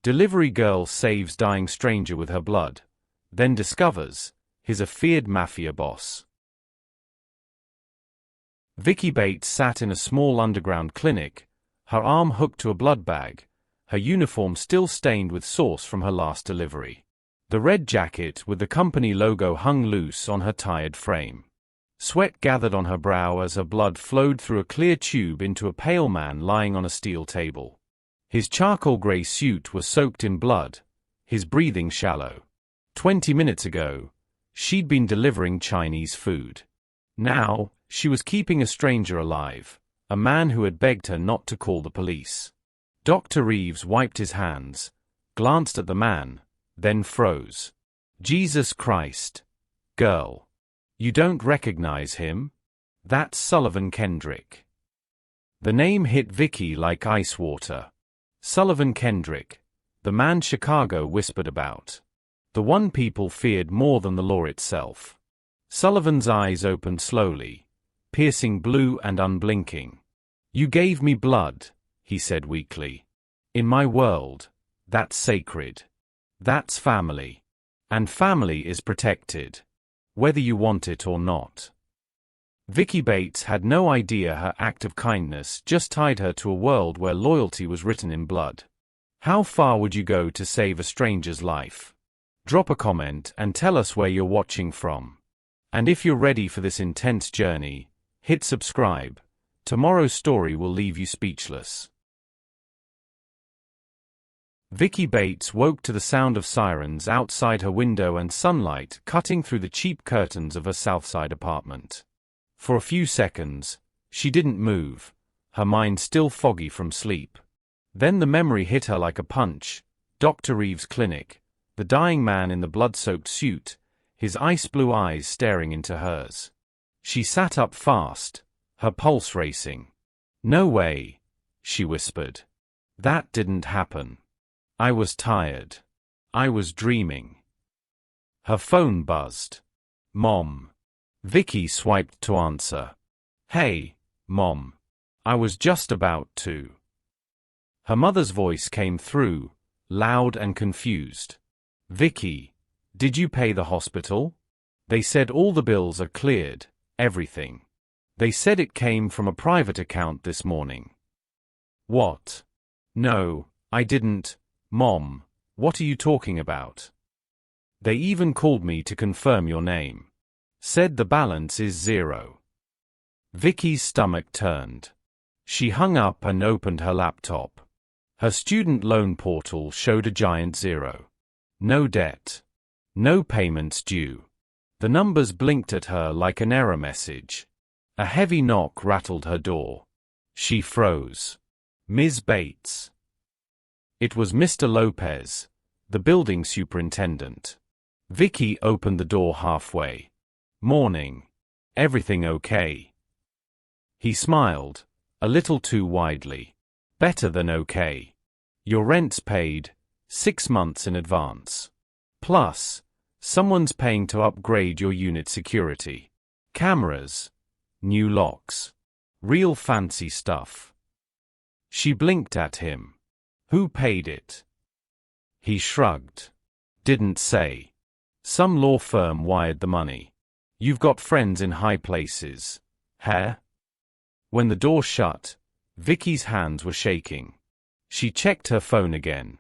Delivery girl saves dying stranger with her blood, then discovers he's a feared mafia boss. Vicky Bates sat in a small underground clinic, her arm hooked to a blood bag, her uniform still stained with sauce from her last delivery. The red jacket with the company logo hung loose on her tired frame. Sweat gathered on her brow as her blood flowed through a clear tube into a pale man lying on a steel table. His charcoal gray suit was soaked in blood, his breathing shallow. 20 minutes ago, she'd been delivering Chinese food. Now, she was keeping a stranger alive, a man who had begged her not to call the police. Dr. Reeves wiped his hands, glanced at the man, then froze. Jesus Christ. Girl. You don't recognize him? That's Sullivan Kendrick. The name hit Vicky like ice water. Sullivan Kendrick, the man Chicago whispered about. The one people feared more than the law itself. Sullivan's eyes opened slowly, piercing blue and unblinking. You gave me blood, he said weakly. In my world, that's sacred. That's family. And family is protected, whether you want it or not. Vicky Bates had no idea her act of kindness just tied her to a world where loyalty was written in blood. How far would you go to save a stranger's life? Drop a comment and tell us where you're watching from. And if you're ready for this intense journey, hit subscribe. Tomorrow's story will leave you speechless. Vicky Bates woke to the sound of sirens outside her window and sunlight cutting through the cheap curtains of her Southside apartment. For a few seconds, she didn't move, her mind still foggy from sleep. Then the memory hit her like a punch. Dr. Reeves' clinic, the dying man in the blood-soaked suit, his ice-blue eyes staring into hers. She sat up fast, her pulse racing. No way, she whispered. That didn't happen. I was tired. I was dreaming. Her phone buzzed. Mom. Vicky swiped to answer. Hey, Mom. I was just about to. Her mother's voice came through, loud and confused. Vicky, did you pay the hospital? They said all the bills are cleared, everything. They said it came from a private account this morning. What? No, I didn't. Mom, what are you talking about? They even called me to confirm your name. Said the balance is 0. Vicky's stomach turned. She hung up and opened her laptop. Her student loan portal showed a giant 0. No debt. No payments due. The numbers blinked at her like an error message. A heavy knock rattled her door. She froze. Ms. Bates. It was Mr. Lopez, the building superintendent. Vicky opened the door halfway. Morning. Everything okay? He smiled, a little too widely. Better than okay. Your rent's paid, 6 months in advance. Plus, someone's paying to upgrade your unit security. Cameras. New locks. Real fancy stuff. She blinked at him. Who paid it? He shrugged. Didn't say. Some law firm wired the money. You've got friends in high places. Huh? When the door shut, Vicky's hands were shaking. She checked her phone again.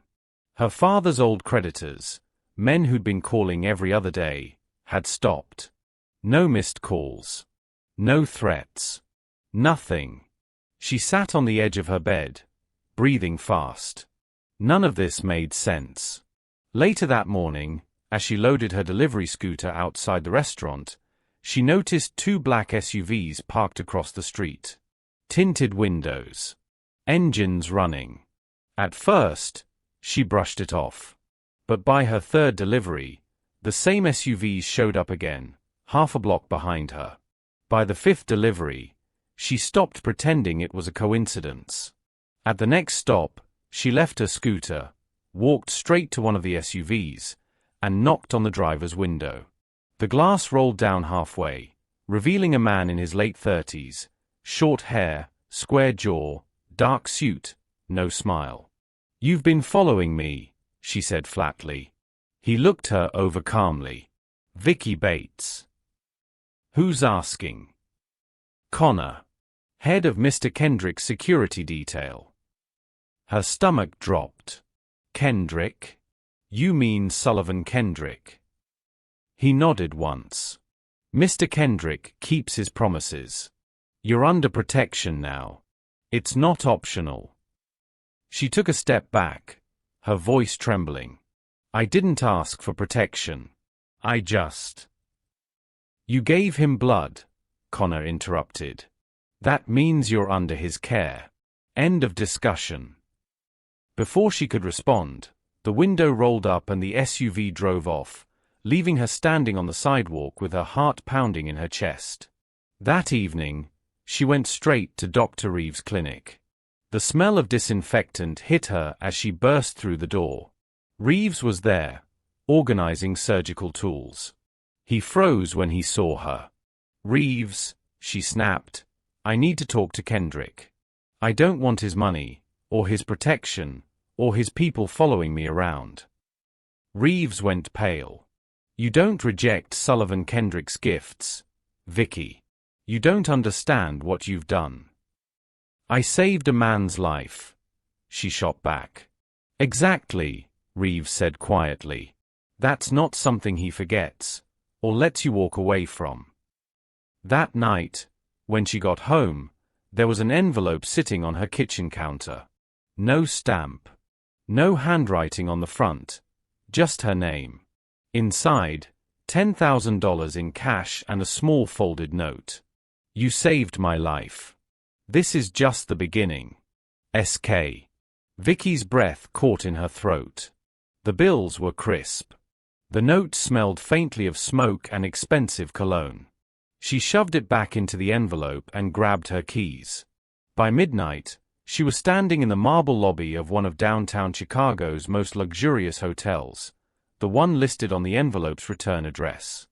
Her father's old creditors, men who'd been calling every other day, had stopped. No missed calls. No threats. Nothing. She sat on the edge of her bed, breathing fast. None of this made sense. Later that morning, as she loaded her delivery scooter outside the restaurant, she noticed 2 black SUVs parked across the street. Tinted windows. Engines running. At first, she brushed it off. But by her third delivery, the same SUVs showed up again, half a block behind her. By the 5th delivery, she stopped pretending it was a coincidence. At the next stop, she left her scooter, walked straight to one of the SUVs, and knocked on the driver's window. The glass rolled down halfway, revealing a man in his late 30s, short hair, square jaw, dark suit, no smile. You've been following me, she said flatly. He looked her over calmly. Vicky Bates. Who's asking? Connor. Head of Mr. Kendrick's security detail. Her stomach dropped. Kendrick? You mean Sullivan Kendrick? He nodded once. Mr. Kendrick keeps his promises. You're under protection now. It's not optional. She took a step back, her voice trembling. I didn't ask for protection. I just... You gave him blood, Connor interrupted. That means you're under his care. End of discussion. Before she could respond, the window rolled up and the SUV drove off, leaving her standing on the sidewalk with her heart pounding in her chest. That evening, she went straight to Dr. Reeves' clinic. The smell of disinfectant hit her as she burst through the door. Reeves was there, organizing surgical tools. He froze when he saw her. Reeves, she snapped, I need to talk to Kendrick. I don't want his money, or his protection, or his people following me around. Reeves went pale. You don't reject Sullivan Kendrick's gifts, Vicky. You don't understand what you've done. I saved a man's life, she shot back. Exactly, Reeves said quietly. That's not something he forgets, or lets you walk away from. That night, when she got home, there was an envelope sitting on her kitchen counter. No stamp. No handwriting on the front. Just her name. Inside, $10,000 in cash and a small folded note. You saved my life. This is just the beginning. S.K. Vicky's breath caught in her throat. The bills were crisp. The note smelled faintly of smoke and expensive cologne. She shoved it back into the envelope and grabbed her keys. By midnight, she was standing in the marble lobby of one of downtown Chicago's most luxurious hotels, the one listed on the envelope's return address.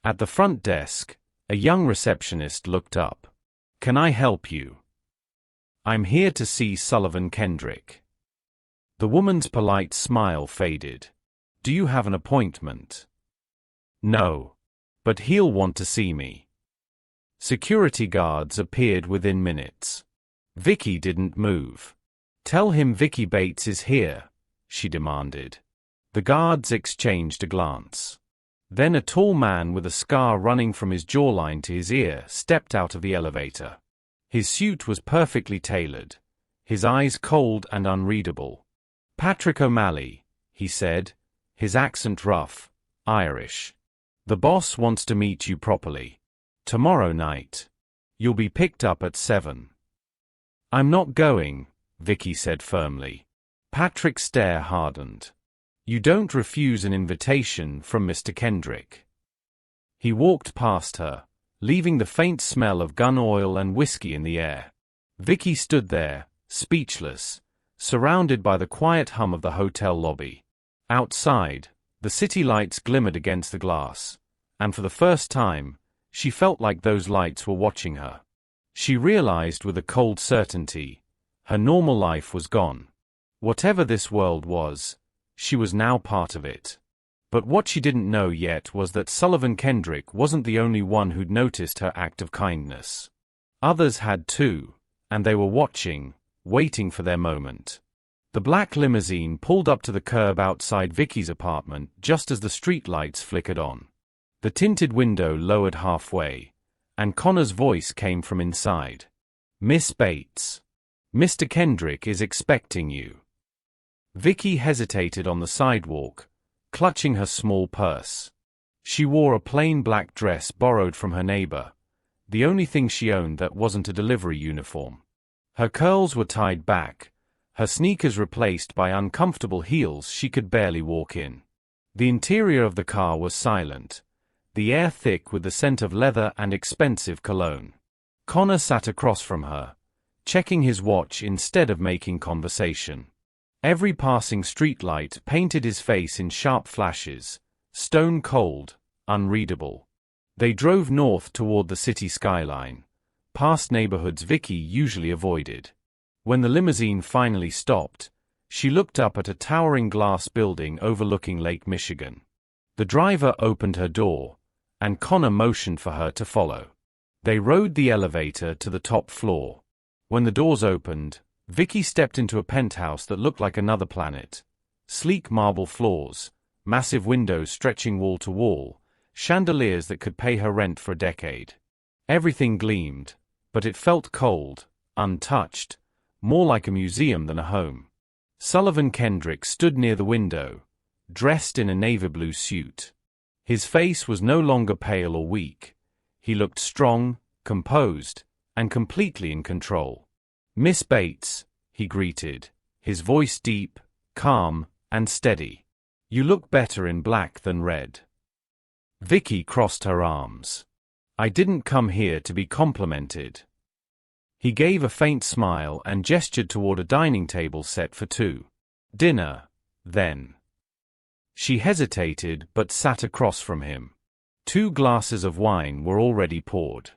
At the front desk, a young receptionist looked up. Can I help you? I'm here to see Sullivan Kendrick. The woman's polite smile faded. Do you have an appointment? No. But he'll want to see me. Security guards appeared within minutes. Vicky didn't move. Tell him Vicky Bates is here, she demanded. The guards exchanged a glance. Then a tall man with a scar running from his jawline to his ear stepped out of the elevator. His suit was perfectly tailored, his eyes cold and unreadable. Patrick O'Malley, he said, his accent rough, Irish. The boss wants to meet you properly. Tomorrow night. You'll be picked up at 7. I'm not going, Vicky said firmly. Patrick's stare hardened. You don't refuse an invitation from Mr. Kendrick. He walked past her, leaving the faint smell of gun oil and whiskey in the air. Vicky stood there, speechless, surrounded by the quiet hum of the hotel lobby. Outside, the city lights glimmered against the glass, and for the first time, she felt like those lights were watching her. She realized with a cold certainty, her normal life was gone. Whatever this world was, she was now part of it. But what she didn't know yet was that Sullivan Kendrick wasn't the only one who'd noticed her act of kindness. Others had too, and they were watching, waiting for their moment. The black limousine pulled up to the curb outside Vicky's apartment just as the streetlights flickered on. The tinted window lowered halfway, and Connor's voice came from inside. Miss Bates. Mr. Kendrick is expecting you. Vicky hesitated on the sidewalk, clutching her small purse. She wore a plain black dress borrowed from her neighbor, the only thing she owned that wasn't a delivery uniform. Her curls were tied back, her sneakers replaced by uncomfortable heels she could barely walk in. The interior of the car was silent, the air thick with the scent of leather and expensive cologne. Connor sat across from her, checking his watch instead of making conversation. Every passing streetlight painted his face in sharp flashes, stone cold, unreadable. They drove north toward the city skyline, past neighborhoods Vicky usually avoided. When the limousine finally stopped, She looked up at a towering glass building overlooking Lake Michigan. The driver opened her door, and Connor motioned for her to follow. They rode the elevator to the top floor. When the doors opened, Vicky stepped into a penthouse that looked like another planet. Sleek marble floors, massive windows stretching wall to wall, chandeliers that could pay her rent for a decade. Everything gleamed, but it felt cold, untouched, more like a museum than a home. Sullivan Kendrick stood near the window, dressed in a navy blue suit. His face was no longer pale or weak. He looked strong, composed, and completely in control. "Miss Bates," he greeted, his voice deep, calm, and steady. "You look better in black than red." Vicky crossed her arms. "I didn't come here to be complimented." He gave a faint smile and gestured toward a dining table set for two. "Dinner, then." She hesitated but sat across from him. 2 glasses of wine were already poured.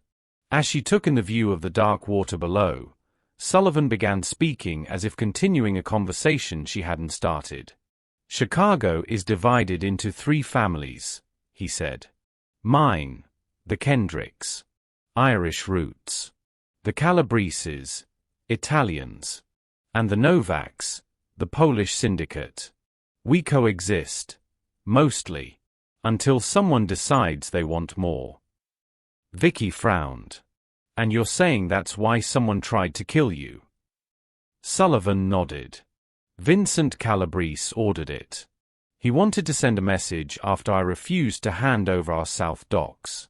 As she took in the view of the dark water below, Sullivan began speaking as if continuing a conversation she hadn't started. "Chicago is divided into 3 families," he said. "Mine, the Kendricks, Irish roots. The Calabreses, Italians. And the Novaks, the Polish syndicate. We coexist, mostly, until someone decides they want more." Vicky frowned. "And you're saying that's why someone tried to kill you?" Sullivan nodded. "Vincent Calabrese ordered it. He wanted to send a message after I refused to hand over our South Docks."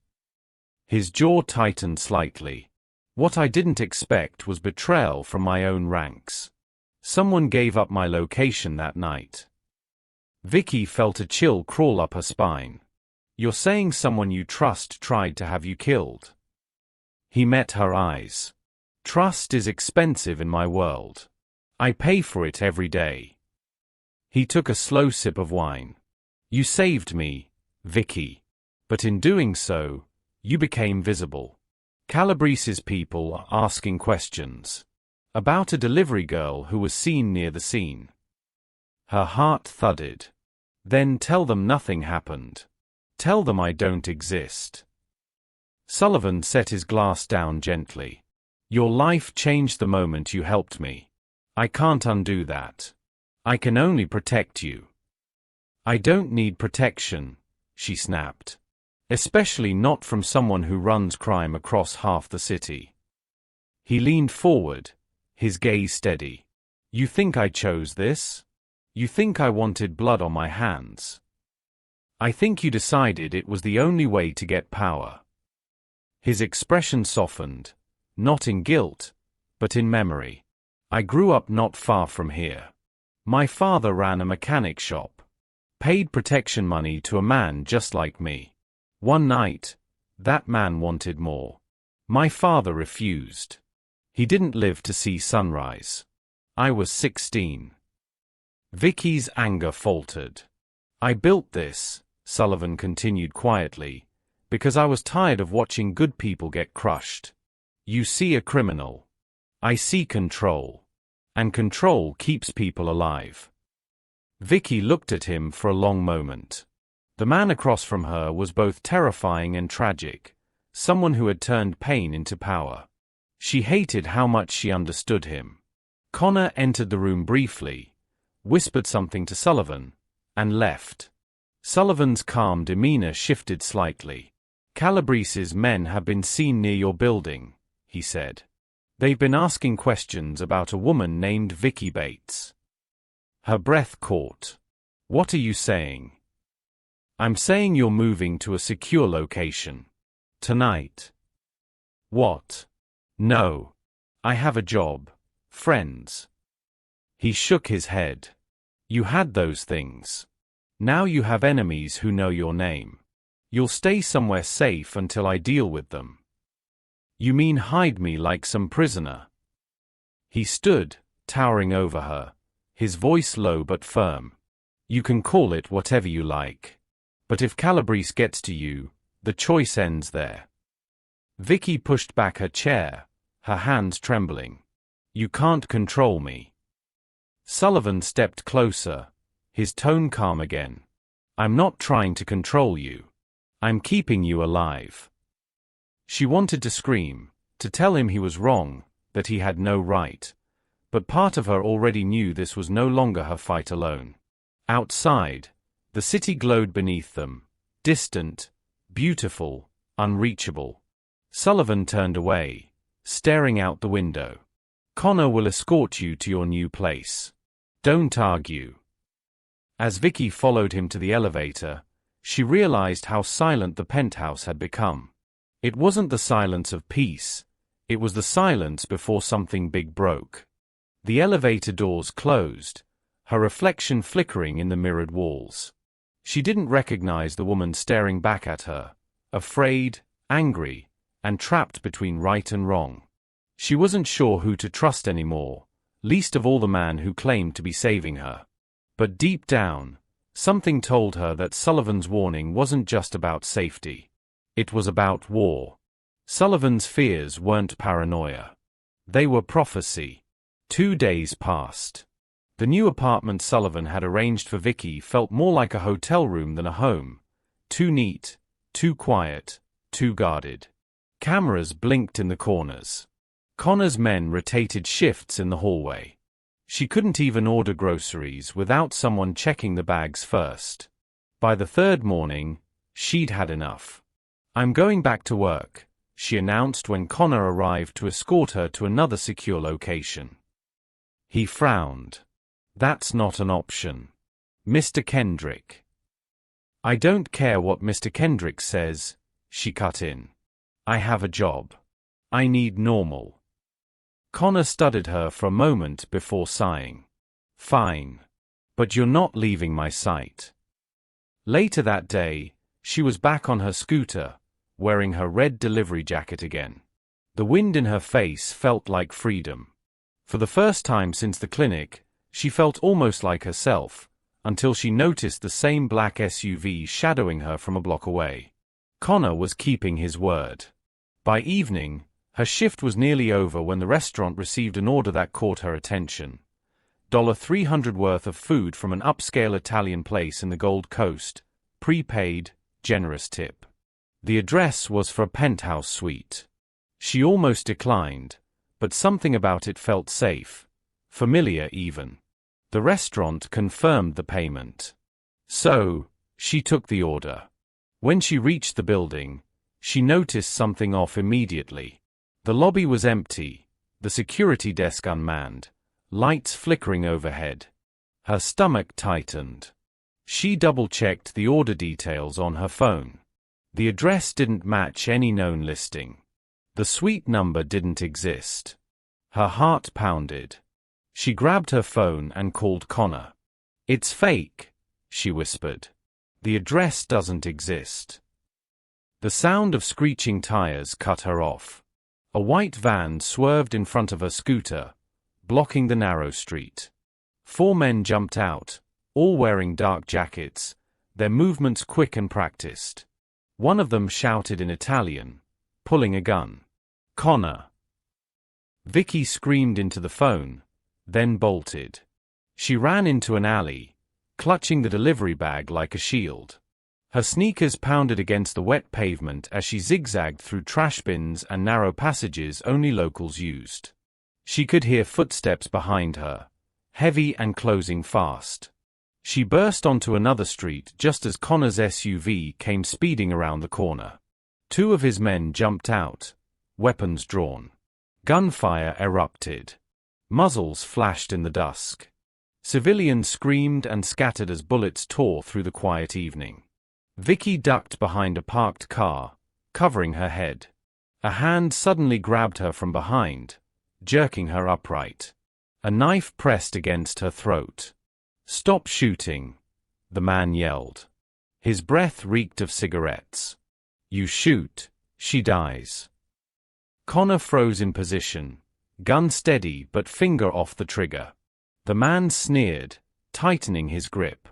His jaw tightened slightly. "What I didn't expect was betrayal from my own ranks. Someone gave up my location that night." Vicky felt a chill crawl up her spine. "You're saying someone you trust tried to have you killed?" He met her eyes. "Trust is expensive in my world. I pay for it every day." He took a slow sip of wine. "You saved me, Vicky. But in doing so, you became visible. Calabrese's people are asking questions. About a delivery girl who was seen near the scene." Her heart thudded. "Then tell them nothing happened. Tell them I don't exist." Sullivan set his glass down gently. "Your life changed the moment you helped me. I can't undo that. I can only protect you." "I don't need protection," she snapped. "Especially not from someone who runs crime across half the city." He leaned forward, his gaze steady. "You think I chose this? You think I wanted blood on my hands? I think you decided it was the only way to get power." His expression softened, not in guilt, but in memory. "I grew up not far from here. My father ran a mechanic shop. Paid protection money to a man just like me. One night, that man wanted more. My father refused. He didn't live to see sunrise. I was 16. Vicky's anger faltered. "I built this," Sullivan continued quietly, "because I was tired of watching good people get crushed. You see a criminal. I see control. And control keeps people alive." Vicky looked at him for a long moment. The man across from her was both terrifying and tragic, someone who had turned pain into power. She hated how much she understood him. Connor entered the room briefly, whispered something to Sullivan, and left. Sullivan's calm demeanor shifted slightly. "Calabrese's men have been seen near your building," he said. "They've been asking questions about a woman named Vicky Bates." Her breath caught. "What are you saying?" "I'm saying you're moving to a secure location. Tonight." "What?" "No. I have a job. Friends." He shook his head. "You had those things. Now you have enemies who know your name. You'll stay somewhere safe until I deal with them." "You mean hide me like some prisoner?" He stood, towering over her, his voice low but firm. "You can call it whatever you like. But if Calabrese gets to you, the choice ends there." Vicky pushed back her chair, her hands trembling. "You can't control me." Sullivan stepped closer, his tone calm again. I'm not trying to control you. I'm keeping you alive. She wanted to scream, to tell him he was wrong, that he had no right. But part of her already knew this was no longer her fight alone. Outside, the city glowed beneath them, distant, beautiful, unreachable. Sullivan turned away, staring out the window. Connor will escort you to your new place. Don't argue. As Vicky followed him to the elevator, she realized how silent the penthouse had become. It wasn't the silence of peace, it was the silence before something big broke. The elevator doors closed, her reflection flickering in the mirrored walls. She didn't recognize the woman staring back at her, afraid, angry, and trapped between right and wrong. She wasn't sure who to trust anymore, least of all the man who claimed to be saving her. But deep down, something told her that Sullivan's warning wasn't just about safety. It was about war. Sullivan's fears weren't paranoia. They were prophecy. 2 days passed. The new apartment Sullivan had arranged for Vicky felt more like a hotel room than a home. Too neat, too quiet, too guarded. Cameras blinked in the corners. Connor's men rotated shifts in the hallway. She couldn't even order groceries without someone checking the bags first. By the third morning, she'd had enough. I'm going back to work, she announced when Connor arrived to escort her to another secure location. He frowned. That's not an option. Mr. Kendrick. I don't care what Mr. Kendrick says, she cut in. I have a job. I need normal. Connor studied her for a moment before sighing. Fine. But you're not leaving my sight. Later that day, she was back on her scooter, wearing her red delivery jacket again. The wind in her face felt like freedom. For the first time since the clinic, she felt almost like herself, until she noticed the same black SUV shadowing her from a block away. Connor was keeping his word. By evening, her shift was nearly over when the restaurant received an order that caught her attention. $300 worth of food from an upscale Italian place in the Gold Coast, prepaid, generous tip. The address was for a penthouse suite. She almost declined, but something about it felt safe, familiar even. The restaurant confirmed the payment. So, she took the order. When she reached the building, she noticed something off immediately. The lobby was empty, the security desk unmanned, lights flickering overhead. Her stomach tightened. She double-checked the order details on her phone. The address didn't match any known listing. The suite number didn't exist. Her heart pounded. She grabbed her phone and called Connor. It's fake, she whispered. The address doesn't exist. The sound of screeching tires cut her off. A white van swerved in front of her scooter, blocking the narrow street. 4 men jumped out, all wearing dark jackets, their movements quick and practiced. One of them shouted in Italian, pulling a gun. Connor. Vicky screamed into the phone, then bolted. She ran into an alley, clutching the delivery bag like a shield. Her sneakers pounded against the wet pavement as she zigzagged through trash bins and narrow passages only locals used. She could hear footsteps behind her, heavy and closing fast. She burst onto another street just as Connor's SUV came speeding around the corner. 2 of his men jumped out, weapons drawn. Gunfire erupted. Muzzles flashed in the dusk. Civilians screamed and scattered as bullets tore through the quiet evening. Vicky ducked behind a parked car, covering her head. A hand suddenly grabbed her from behind, jerking her upright. A knife pressed against her throat. "Stop shooting," the man yelled. His breath reeked of cigarettes. "You shoot, she dies." Connor froze in position, gun steady but finger off the trigger. The man sneered, tightening his grip.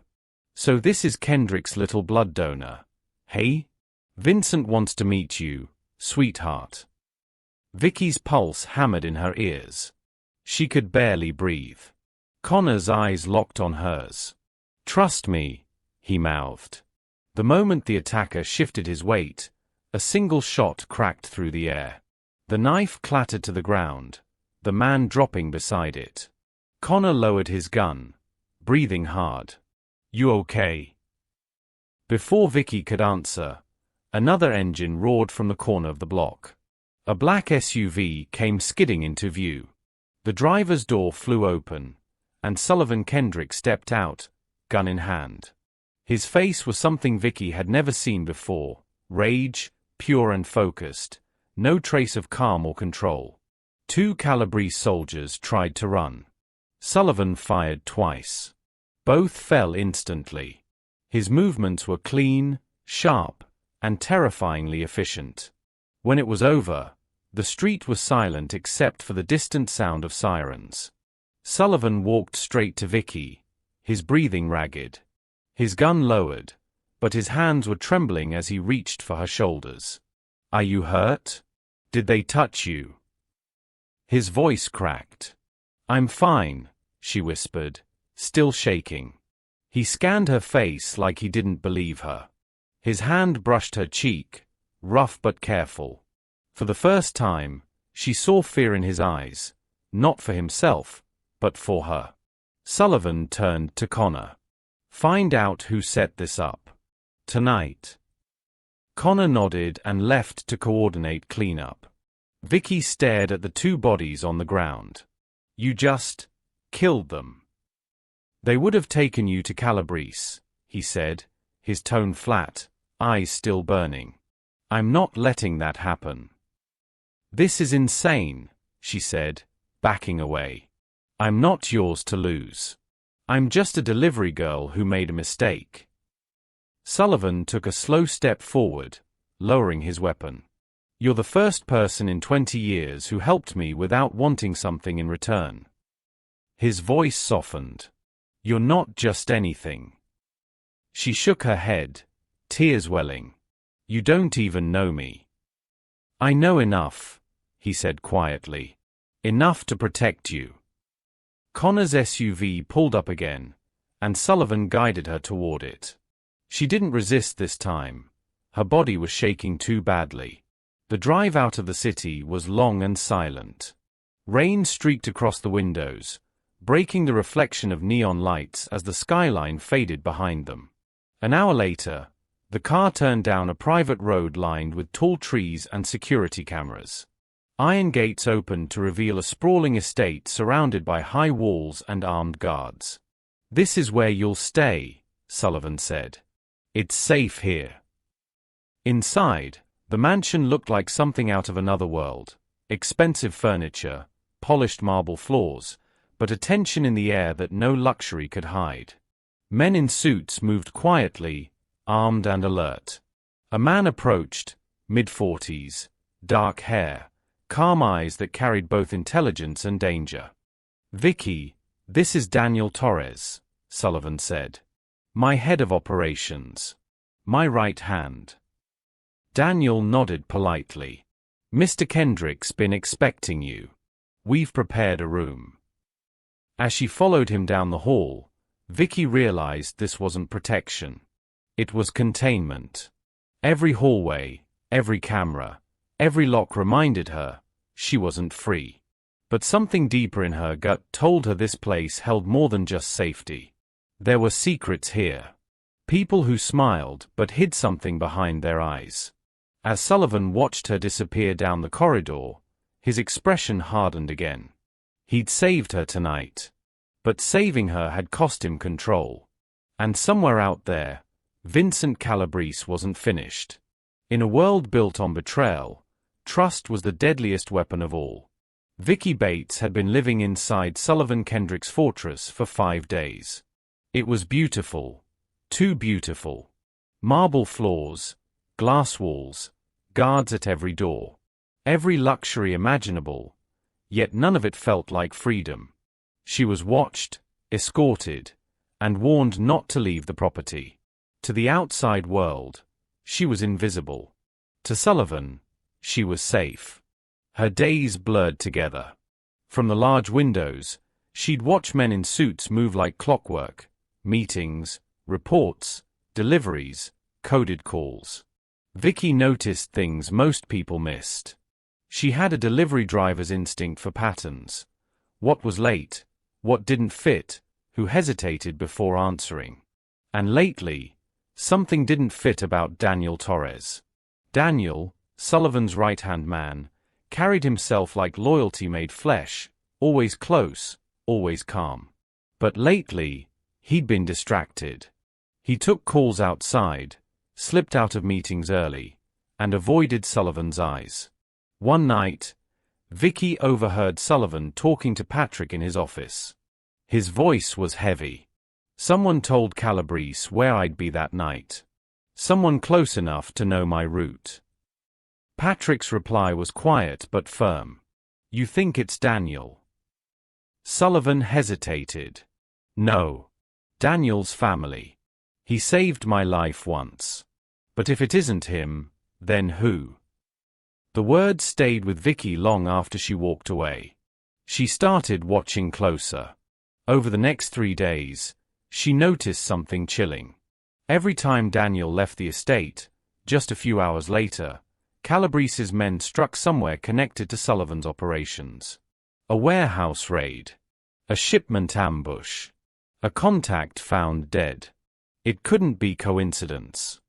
"So this is Kendrick's little blood donor, hey? Vincent wants to meet you, sweetheart." Vicky's pulse hammered in her ears. She could barely breathe. Connor's eyes locked on hers. "Trust me," he mouthed. The moment the attacker shifted his weight, a single shot cracked through the air. The knife clattered to the ground, the man dropping beside it. Connor lowered his gun, breathing hard. "You okay?" Before Vicky could answer, another engine roared from the corner of the block. A black SUV came skidding into view. The driver's door flew open, and Sullivan Kendrick stepped out, gun in hand. His face was something Vicky had never seen before, rage, pure and focused, no trace of calm or control. Two Calabrese soldiers tried to run. Sullivan fired twice. Both fell instantly. His movements were clean, sharp, and terrifyingly efficient. When it was over, the street was silent except for the distant sound of sirens. Sullivan walked straight to Vicky, his breathing ragged. His gun lowered, but his hands were trembling as he reached for her shoulders. "Are you hurt? Did they touch you?" His voice cracked. "I'm fine," she whispered, still shaking. He scanned her face like he didn't believe her. His hand brushed her cheek, rough but careful. For the first time, she saw fear in his eyes, not for himself, but for her. Sullivan turned to Connor. "Find out who set this up. Tonight." Connor nodded and left to coordinate cleanup. Vicky stared at the two bodies on the ground. "You just killed them." "They would have taken you to Calabrese," he said, his tone flat, eyes still burning. "I'm not letting that happen." "This is insane," she said, backing away. "I'm not yours to lose. I'm just a delivery girl who made a mistake." Sullivan took a slow step forward, lowering his weapon. "You're the first person in 20 years who helped me without wanting something in return." His voice softened. "You're not just anything." She shook her head, tears welling. "You don't even know me." "I know enough," he said quietly. "Enough to protect you." Connor's SUV pulled up again, and Sullivan guided her toward it. She didn't resist this time. Her body was shaking too badly. The drive out of the city was long and silent. Rain streaked across the windows, breaking the reflection of neon lights as the skyline faded behind them. An hour later, the car turned down a private road lined with tall trees and security cameras. Iron gates opened to reveal a sprawling estate surrounded by high walls and armed guards. "This is where you'll stay," Sullivan said. "It's safe here." Inside, the mansion looked like something out of another world. Expensive furniture, polished marble floors, but a tension in the air that no luxury could hide. Men in suits moved quietly, armed and alert. A man approached, mid-40s, dark hair, calm eyes that carried both intelligence and danger. "Vicky, this is Daniel Torres," Sullivan said. "My head of operations. My right hand." Daniel nodded politely. "Mr. Kendrick's been expecting you. We've prepared a room." As she followed him down the hall, Vicky realized this wasn't protection. It was containment. Every hallway, every camera, every lock reminded her she wasn't free. But something deeper in her gut told her this place held more than just safety. There were secrets here. People who smiled but hid something behind their eyes. As Sullivan watched her disappear down the corridor, his expression hardened again. He'd saved her tonight. But saving her had cost him control. And somewhere out there, Vincent Calabrese wasn't finished. In a world built on betrayal, trust was the deadliest weapon of all. Vicky Bates had been living inside Sullivan Kendrick's fortress for 5 days. It was beautiful. Too beautiful. Marble floors, glass walls, guards at every door. Every luxury imaginable, yet none of it felt like freedom. She was watched, escorted, and warned not to leave the property. To the outside world, she was invisible. To Sullivan, she was safe. Her days blurred together. From the large windows, She'd watch men in suits move like clockwork: meetings, reports, deliveries, coded calls. Vicky noticed things most people missed. She had a delivery driver's instinct for patterns. What was late, what didn't fit, who hesitated before answering. And lately, something didn't fit about Daniel Torres. Daniel, Sullivan's right-hand man, carried himself like loyalty made flesh, always close, always calm. But lately, he'd been distracted. He took calls outside, slipped out of meetings early, and avoided Sullivan's eyes. One night, Vicky overheard Sullivan talking to Patrick in his office. His voice was heavy. "Someone told Calabrese where I'd be that night. Someone close enough to know my route." Patrick's reply was quiet but firm. "You think it's Daniel?" Sullivan hesitated. "No. Daniel's family. He saved my life once. But if it isn't him, then who?" The words stayed with Vicky long after she walked away. She started watching closer. Over the next 3 days, she noticed something chilling. Every time Daniel left the estate, just a few hours later, Calabrese's men struck somewhere connected to Sullivan's operations. A warehouse raid. A shipment ambush. A contact found dead. It couldn't be coincidence.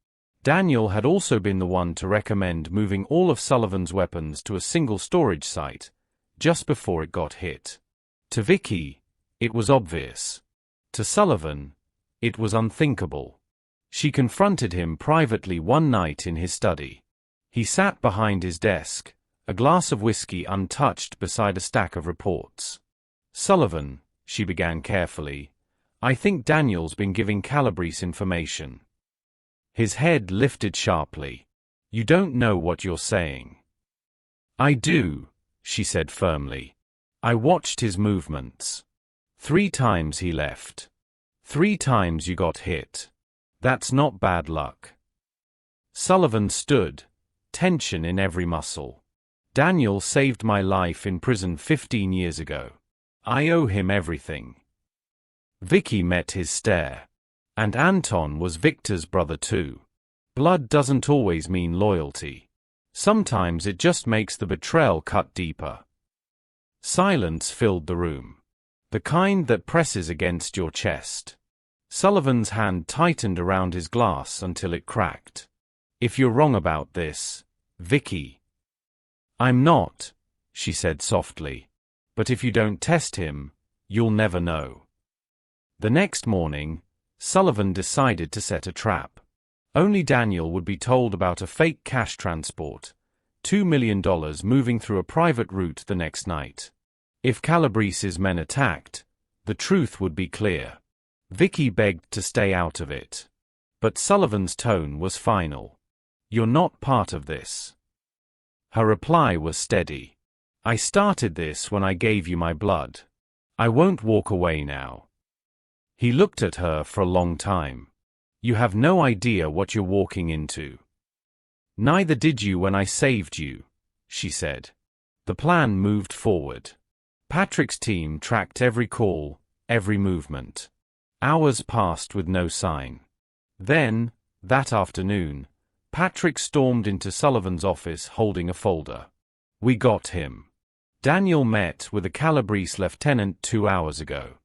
Daniel had also been the one to recommend moving all of Sullivan's weapons to a single storage site, just before it got hit. To Vicky, it was obvious. To Sullivan, it was unthinkable. She confronted him privately one night in his study. He sat behind his desk, a glass of whiskey untouched beside a stack of reports. "Sullivan," she began carefully, "I think Daniel's been giving Calabrese information." His head lifted sharply. "You don't know what you're saying." "I do," she said firmly. "I watched his movements. 3 times he left. 3 times you got hit. That's not bad luck." Sullivan stood, tension in every muscle. "Daniel saved my life in prison 15 years ago. I owe him everything." Vicky met his stare. And Anton was Victor's brother too. Blood doesn't always mean loyalty. Sometimes it just makes the betrayal cut deeper. Silence filled the room. The kind that presses against your chest. Sullivan's hand tightened around his glass until it cracked. "If you're wrong about this, Vicky." "I'm not," she said softly. "But if you don't test him, you'll never know." The next morning, Sullivan decided to set a trap. Only Daniel would be told about a fake cash transport, $2 million moving through a private route the next night. If Calabrese's men attacked, the truth would be clear. Vicky begged to stay out of it. But Sullivan's tone was final. "You're not part of this." Her reply was steady. "I started this when I gave you my blood. I won't walk away now." He looked at her for a long time. "You have no idea what you're walking into." "Neither did you when I saved you," she said. The plan moved forward. Patrick's team tracked every call, every movement. Hours passed with no sign. Then, that afternoon, Patrick stormed into Sullivan's office holding a folder. "We got him. Daniel met with a Calabrese lieutenant 2 hours ago.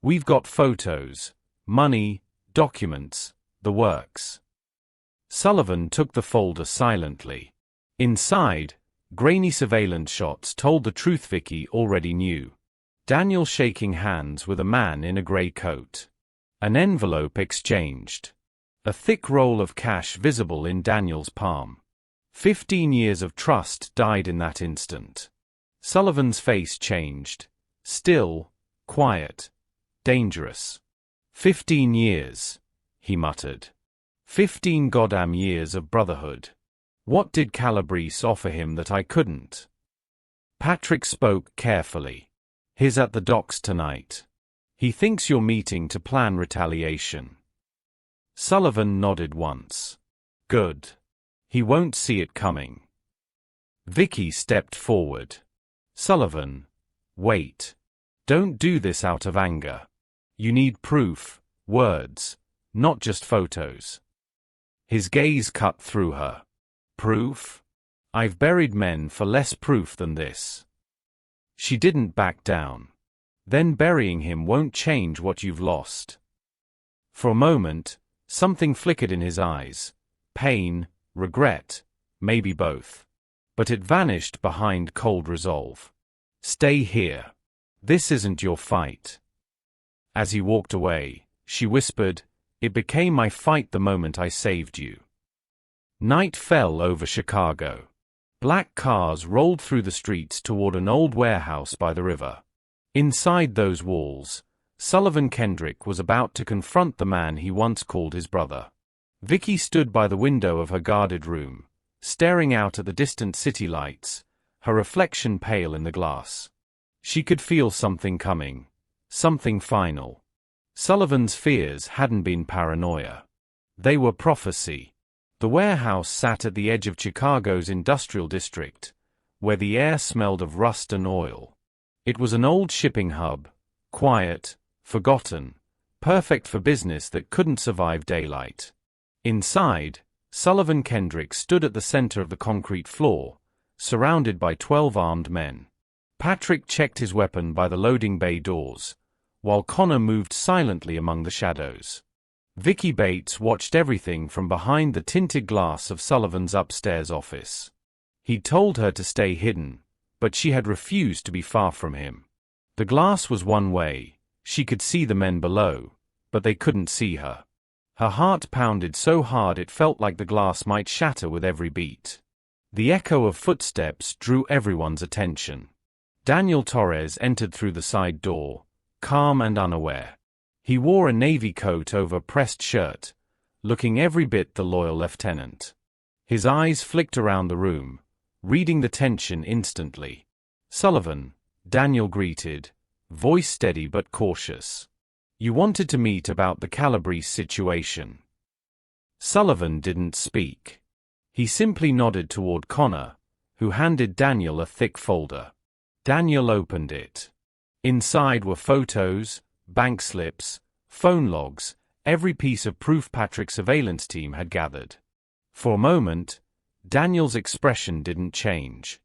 We've got photos, money, documents, the works." Sullivan took the folder silently. Inside, grainy surveillance shots told the truth Vicky already knew. Daniel shaking hands with a man in a grey coat. An envelope exchanged. A thick roll of cash visible in Daniel's palm. 15 years of trust died in that instant. Sullivan's face changed. Still, quiet. Dangerous. 15 years, he muttered. 15 goddamn years of brotherhood. What did Calabrese offer him that I couldn't? Patrick spoke carefully. "He's at the docks tonight. He thinks you're meeting to plan retaliation." Sullivan nodded once. "Good. He won't see it coming." Vicky stepped forward. "Sullivan, wait." Don't do this out of anger. You need proof, words, not just photos. His gaze cut through her. Proof? I've buried men for less proof than this. She didn't back down. Then burying him won't change what you've lost. For a moment, something flickered in his eyes. Pain, regret, maybe both. But it vanished behind cold resolve. Stay here. This isn't your fight. As he walked away, she whispered, "It became my fight the moment I saved you." Night fell over Chicago. Black cars rolled through the streets toward an old warehouse by the river. Inside those walls, Sullivan Kendrick was about to confront the man he once called his brother. Vicky stood by the window of her guarded room, staring out at the distant city lights, her reflection pale in the glass. She could feel something coming, something final. Sullivan's fears hadn't been paranoia. They were prophecy. The warehouse sat at the edge of Chicago's industrial district, where the air smelled of rust and oil. It was an old shipping hub, quiet, forgotten, perfect for business that couldn't survive daylight. Inside, Sullivan Kendrick stood at the center of the concrete floor, surrounded by 12 armed men. Patrick checked his weapon by the loading bay doors, while Connor moved silently among the shadows. Vicky Bates watched everything from behind the tinted glass of Sullivan's upstairs office. He'd told her to stay hidden, but she had refused to be far from him. The glass was one way. She could see the men below, but they couldn't see her. Her heart pounded so hard it felt like the glass might shatter with every beat. The echo of footsteps drew everyone's attention. Daniel Torres entered through the side door, calm and unaware. He wore a navy coat over a pressed shirt, looking every bit the loyal lieutenant. His eyes flicked around the room, reading the tension instantly. "Sullivan," Daniel greeted, voice steady but cautious. "You wanted to meet about the Calabrese situation." Sullivan didn't speak. He simply nodded toward Connor, who handed Daniel a thick folder. Daniel opened it. Inside were photos, bank slips, phone logs, every piece of proof Patrick's surveillance team had gathered. For a moment, Daniel's expression didn't change.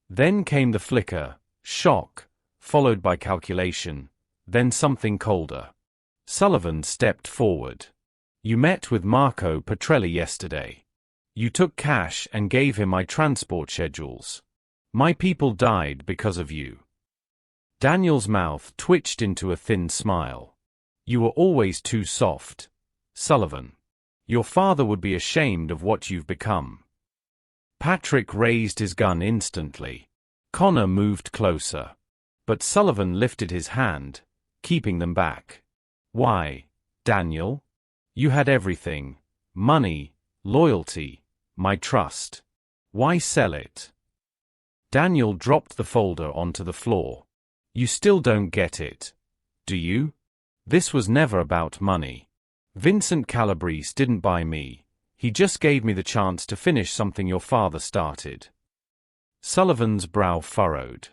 Then came the flicker, shock, followed by calculation, then something colder. Sullivan stepped forward. "You met with Marco Petrelli yesterday. You took cash and gave him my transport schedules. My people died because of you." Daniel's mouth twitched into a thin smile. "You were always too soft, Sullivan. Your father would be ashamed of what you've become." Patrick raised his gun instantly. Connor moved closer. But Sullivan lifted his hand, keeping them back. "Why, Daniel? You had everything. Money, loyalty, my trust. Why sell it?" Daniel dropped the folder onto the floor. "You still don't get it, do you? This was never about money. Vincent Calabrese didn't buy me. He just gave me the chance to finish something your father started." Sullivan's brow furrowed.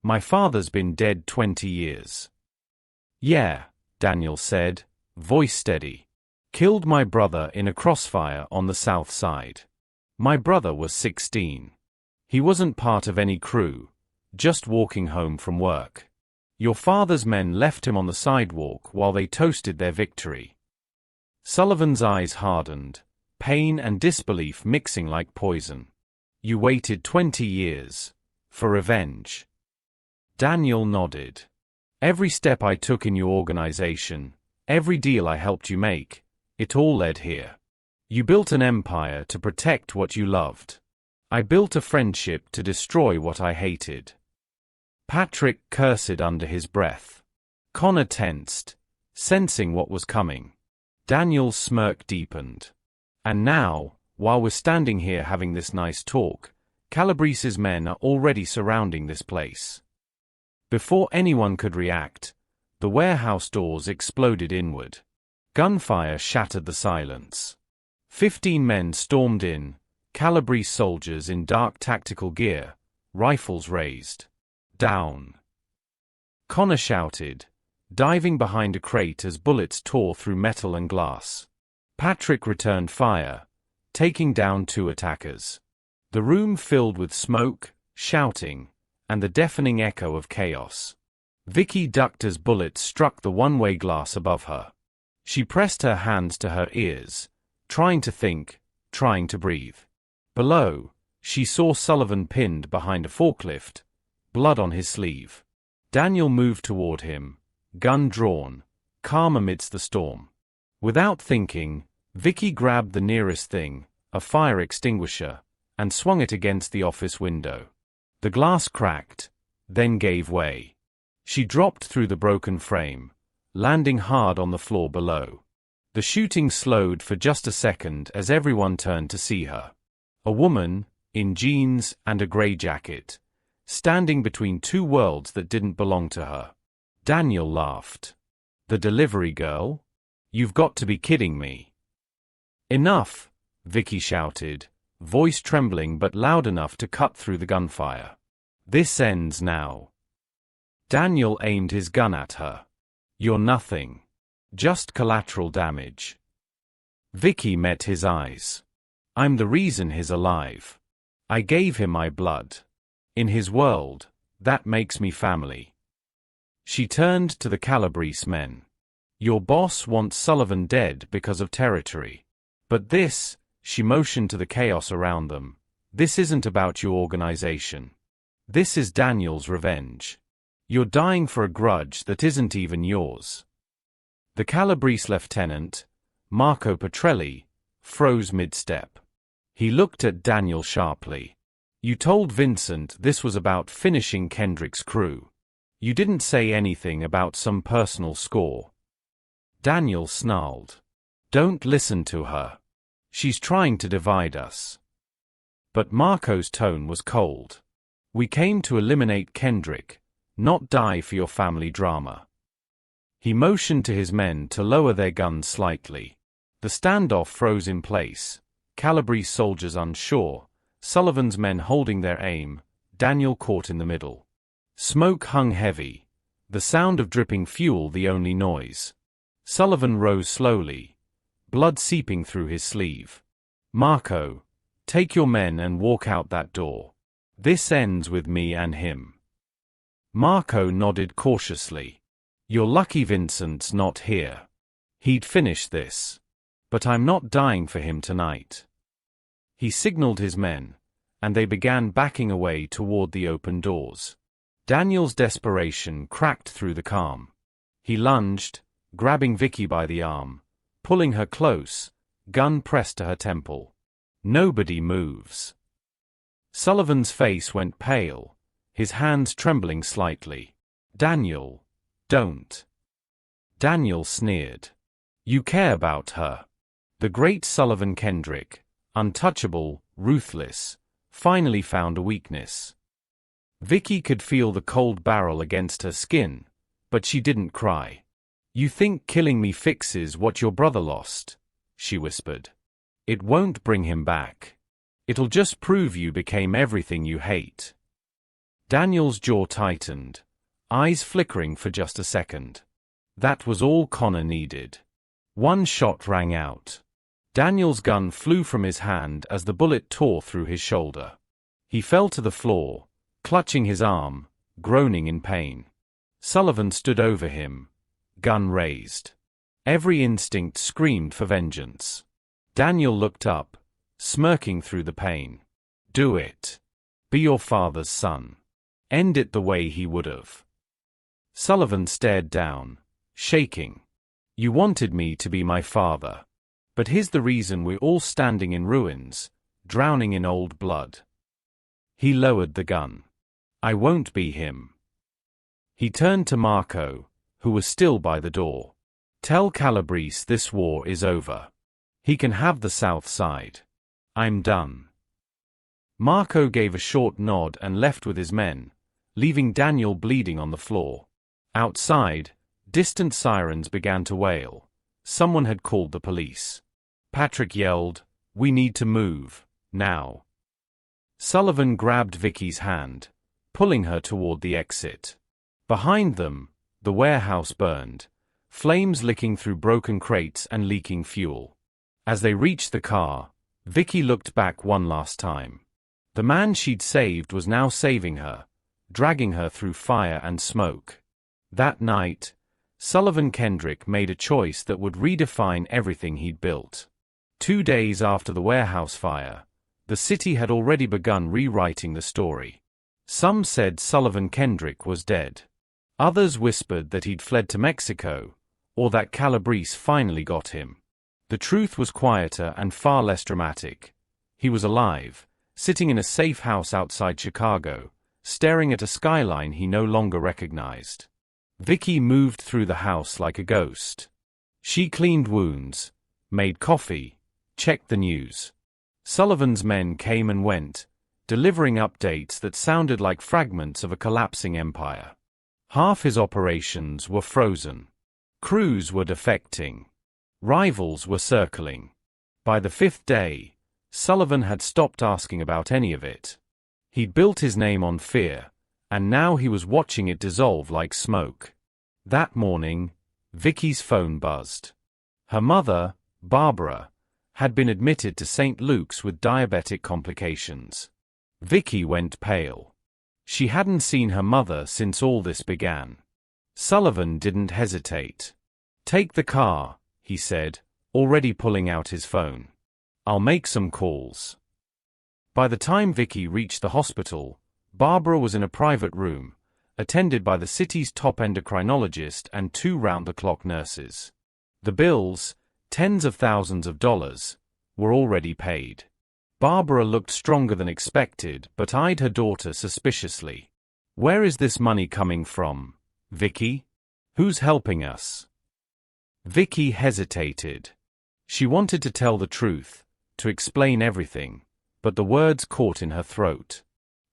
"My father's been dead 20 years. "Yeah," Daniel said, voice steady. "Killed my brother in a crossfire on the south side. My brother was 16. He wasn't part of any crew, just walking home from work. Your father's men left him on the sidewalk while they toasted their victory." Sullivan's eyes hardened, pain and disbelief mixing like poison. "You waited 20 years. For revenge." Daniel nodded. "Every step I took in your organization, every deal I helped you make, it all led here. You built an empire to protect what you loved. I built a friendship to destroy what I hated." Patrick cursed under his breath. Connor tensed, sensing what was coming. Daniel's smirk deepened. "And now, while we're standing here having this nice talk, Calabrese's men are already surrounding this place." Before anyone could react, the warehouse doors exploded inward. Gunfire shattered the silence. 15 men stormed in, Calabrese soldiers in dark tactical gear, rifles raised. "Down!" Connor shouted, diving behind a crate as bullets tore through metal and glass. Patrick returned fire, taking down 2 attackers. The room filled with smoke, shouting, and the deafening echo of chaos. Vicky ducked as bullets struck the one-way glass above her. She pressed her hands to her ears, trying to think, trying to breathe. Below, she saw Sullivan pinned behind a forklift, blood on his sleeve. Daniel moved toward him, gun drawn, calm amidst the storm. Without thinking, Vicky grabbed the nearest thing, a fire extinguisher, and swung it against the office window. The glass cracked, then gave way. She dropped through the broken frame, landing hard on the floor below. The shooting slowed for just a second as everyone turned to see her. A woman, in jeans and a gray jacket, standing between 2 worlds that didn't belong to her. Daniel laughed. The delivery girl? You've got to be kidding me. Enough, Vicky shouted, voice trembling but loud enough to cut through the gunfire. This ends now. Daniel aimed his gun at her. You're nothing. Just collateral damage. Vicky met his eyes. I'm the reason he's alive. I gave him my blood. In his world, that makes me family. She turned to the Calabrese men. Your boss wants Sullivan dead because of territory. But this, she motioned to the chaos around them, this isn't about your organization. This is Daniel's revenge. You're dying for a grudge that isn't even yours. The Calabrese lieutenant, Marco Petrelli, froze mid-step. He looked at Daniel sharply. You told Vincent this was about finishing Kendrick's crew. You didn't say anything about some personal score. Daniel snarled. Don't listen to her. She's trying to divide us. But Marco's tone was cold. We came to eliminate Kendrick, not die for your family drama. He motioned to his men to lower their guns slightly. The standoff froze in place, Calabrese soldiers unsure, Sullivan's men holding their aim, Daniel caught in the middle. Smoke hung heavy, the sound of dripping fuel the only noise. Sullivan rose slowly, blood seeping through his sleeve. Marco, take your men and walk out that door. This ends with me and him. Marco nodded cautiously. You're lucky Vincent's not here. He'd finish this. But I'm not dying for him tonight. He signaled his men, and they began backing away toward the open doors. Daniel's desperation cracked through the calm. He lunged, grabbing Vicky by the arm, pulling her close, gun pressed to her temple. Nobody moves. Sullivan's face went pale, his hands trembling slightly. Daniel, don't. Daniel sneered. You care about her. The great Sullivan Kendrick, untouchable, ruthless, finally found a weakness. Vicky could feel the cold barrel against her skin, but she didn't cry. You think killing me fixes what your brother lost, she whispered. It won't bring him back. It'll just prove you became everything you hate. Daniel's jaw tightened, eyes flickering for just a second. That was all Connor needed. One shot rang out. Daniel's gun flew from his hand as the bullet tore through his shoulder. He fell to the floor, clutching his arm, groaning in pain. Sullivan stood over him, gun raised. Every instinct screamed for vengeance. Daniel looked up, smirking through the pain. Do it. Be your father's son. End it the way he would have. Sullivan stared down, shaking. You wanted me to be my father. But here's the reason we're all standing in ruins, drowning in old blood. He lowered the gun. I won't be him. He turned to Marco, who was still by the door. Tell Calabrese this war is over. He can have the south side. I'm done. Marco gave a short nod and left with his men, leaving Daniel bleeding on the floor. Outside, distant sirens began to wail. Someone had called the police. Patrick yelled, "We need to move, now." Sullivan grabbed Vicky's hand, pulling her toward the exit. Behind them, the warehouse burned, flames licking through broken crates and leaking fuel. As they reached the car, Vicky looked back one last time. The man she'd saved was now saving her, dragging her through fire and smoke. That night, Sullivan Kendrick made a choice that would redefine everything he'd built. 2 days after the warehouse fire, the city had already begun rewriting the story. Some said Sullivan Kendrick was dead. Others whispered that he'd fled to Mexico, or that Calabrese finally got him. The truth was quieter and far less dramatic. He was alive, sitting in a safe house outside Chicago, staring at a skyline he no longer recognized. Vicky moved through the house like a ghost. She cleaned wounds, made coffee, checked the news. Sullivan's men came and went, delivering updates that sounded like fragments of a collapsing empire. Half his operations were frozen. Crews were defecting. Rivals were circling. By the 5th day, Sullivan had stopped asking about any of it. He'd built his name on fear, and now he was watching it dissolve like smoke. That morning, Vicky's phone buzzed. Her mother, Barbara, had been admitted to St. Luke's with diabetic complications. Vicky went pale. She hadn't seen her mother since all this began. Sullivan didn't hesitate. "Take the car," he said, already pulling out his phone. "I'll make some calls." By the time Vicky reached the hospital, Barbara was in a private room, attended by the city's top endocrinologist and 2 round-the-clock nurses. The bills, tens of thousands of dollars, were already paid. Barbara looked stronger than expected but eyed her daughter suspiciously. "Where is this money coming from, Vicky? Who's helping us?" Vicky hesitated. She wanted to tell the truth, to explain everything, but the words caught in her throat.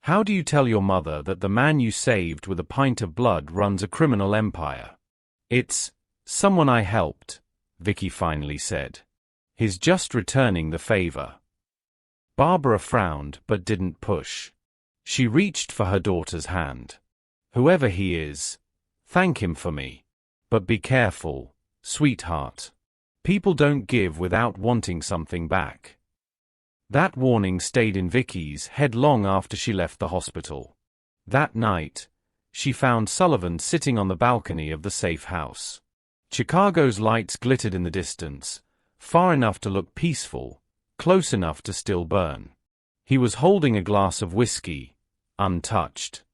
"How do you tell your mother that the man you saved with a pint of blood runs a criminal empire?" "It's someone I helped," Vicky finally said. "He's just returning the favor." Barbara frowned but didn't push. She reached for her daughter's hand. "Whoever he is, thank him for me. But be careful, sweetheart. People don't give without wanting something back." That warning stayed in Vicky's head long after she left the hospital. That night, she found Sullivan sitting on the balcony of the safe house. Chicago's lights glittered in the distance, far enough to look peaceful, close enough to still burn. He was holding a glass of whiskey, untouched.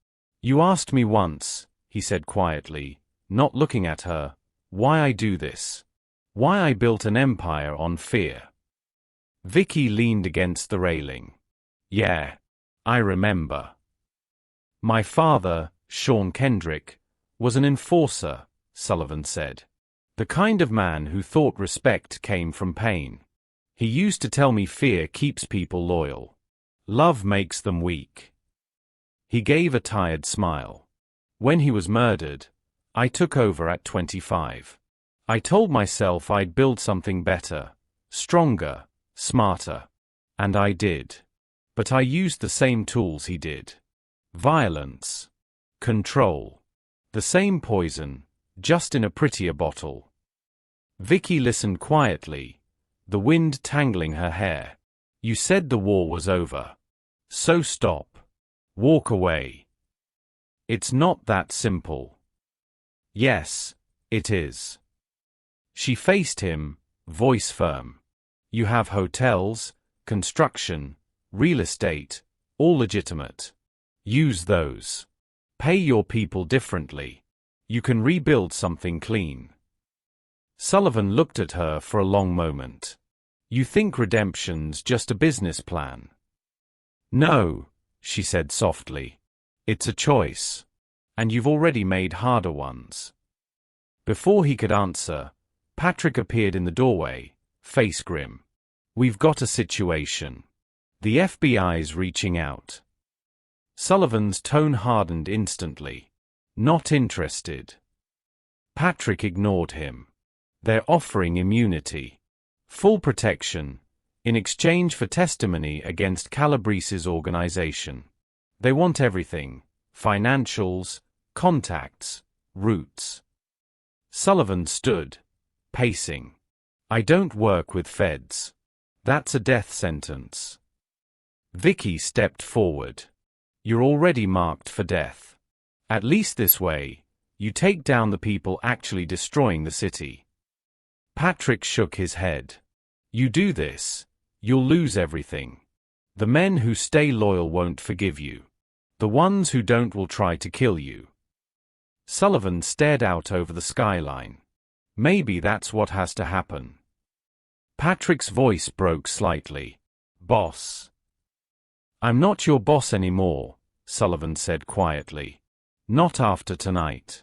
"You asked me once," he said quietly, not looking at her, "why I do this. Why I built an empire on fear." Vicky leaned against the railing. "Yeah, I remember. My father, Sean Kendrick, was an enforcer," Sullivan said. "The kind of man who thought respect came from pain. He used to tell me fear keeps people loyal. Love makes them weak." He gave a tired smile. "When he was murdered, I took over at 25. I told myself I'd build something better, stronger, smarter. And I did. But I used the same tools he did. Violence. Control. The same poison, just in a prettier bottle." Vicky listened quietly, the wind tangling her hair. "You said the war was over. So stop. Walk away." "It's not that simple." "Yes, it is." She faced him, voice firm. "You have hotels, construction, real estate, all legitimate. Use those. Pay your people differently. You can rebuild something clean." Sullivan looked at her for a long moment. "You think redemption's just a business plan?" "No," she said softly. "It's a choice. And you've already made harder ones." Before he could answer, Patrick appeared in the doorway, face grim. "We've got a situation. The FBI's reaching out." Sullivan's tone hardened instantly. "Not interested." Patrick ignored him. "They're offering immunity. Full protection, in exchange for testimony against Calabrese's organization. They want everything: financials, Contacts, routes. Sullivan stood, pacing. I don't work with feds. That's a death sentence. Vicky stepped forward. You're already marked for death. At least this way, you take down the people actually destroying the city. Patrick shook his head. You do this, you'll lose everything. The men who stay loyal won't forgive you. The ones who don't will try to kill you. Sullivan stared out over the skyline. Maybe that's what has to happen. Patrick's voice broke slightly. Boss. I'm not your boss anymore, Sullivan said quietly. Not after tonight.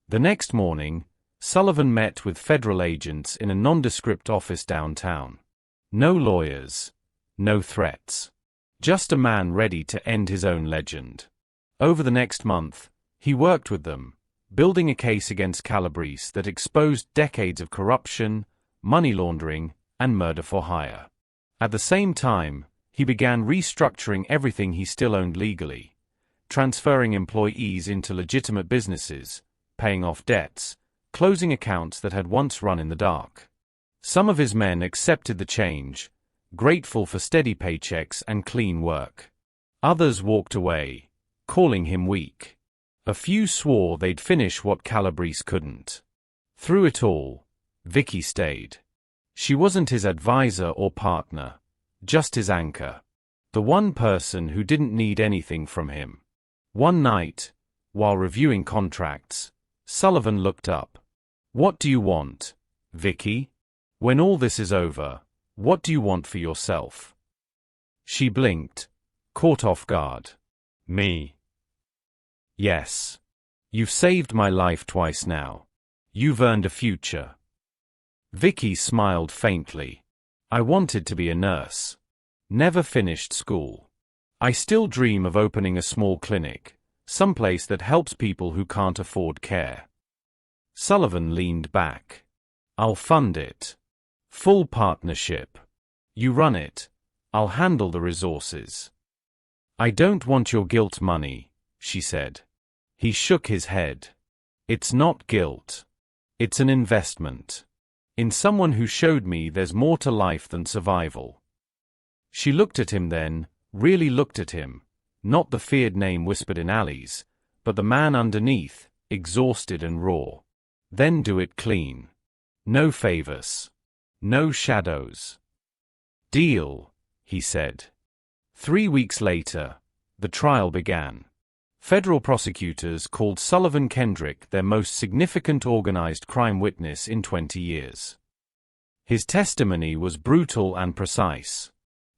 The next morning, Sullivan met with federal agents in a nondescript office downtown. No lawyers, no threats. Just a man ready to end his own legend. Over the next month, he worked with them, building a case against Calabrese that exposed decades of corruption, money laundering, and murder for hire. At the same time, he began restructuring everything he still owned legally, transferring employees into legitimate businesses, paying off debts, closing accounts that had once run in the dark. Some of his men accepted the change, grateful for steady paychecks and clean work. Others walked away, calling him weak. A few swore they'd finish what Calabrese couldn't. Through it all, Vicky stayed. She wasn't his advisor or partner, just his anchor. The one person who didn't need anything from him. One night, while reviewing contracts, Sullivan looked up. What do you want, Vicky? When all this is over, what do you want for yourself? She blinked, caught off guard. Me. Yes. You've saved my life twice now. You've earned a future. Vicky smiled faintly. I wanted to be a nurse. Never finished school. I still dream of opening a small clinic, someplace that helps people who can't afford care. Sullivan leaned back. I'll fund it. Full partnership. You run it. I'll handle the resources. I don't want your guilt money, she said. He shook his head. It's not guilt. It's an investment. In someone who showed me there's more to life than survival. She looked at him then, really looked at him, not the feared name whispered in alleys, but the man underneath, exhausted and raw. Then do it clean. No favors. No shadows. Deal, he said. 3 weeks later, the trial began. Federal prosecutors called Sullivan Kendrick their most significant organized crime witness in 20 years. His testimony was brutal and precise.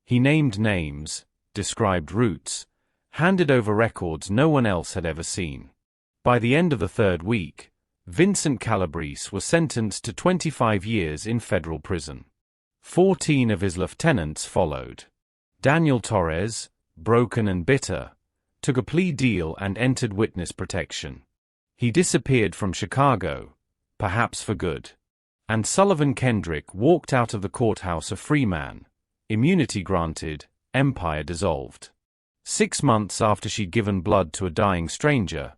He named names, described routes, handed over records no one else had ever seen. By the end of the third week, Vincent Calabrese was sentenced to 25 years in federal prison. 14 of his lieutenants followed. Daniel Torres, broken and bitter, took a plea deal and entered witness protection. He disappeared from Chicago, perhaps for good. And Sullivan Kendrick walked out of the courthouse a free man, immunity granted, empire dissolved. 6 months after she'd given blood to a dying stranger,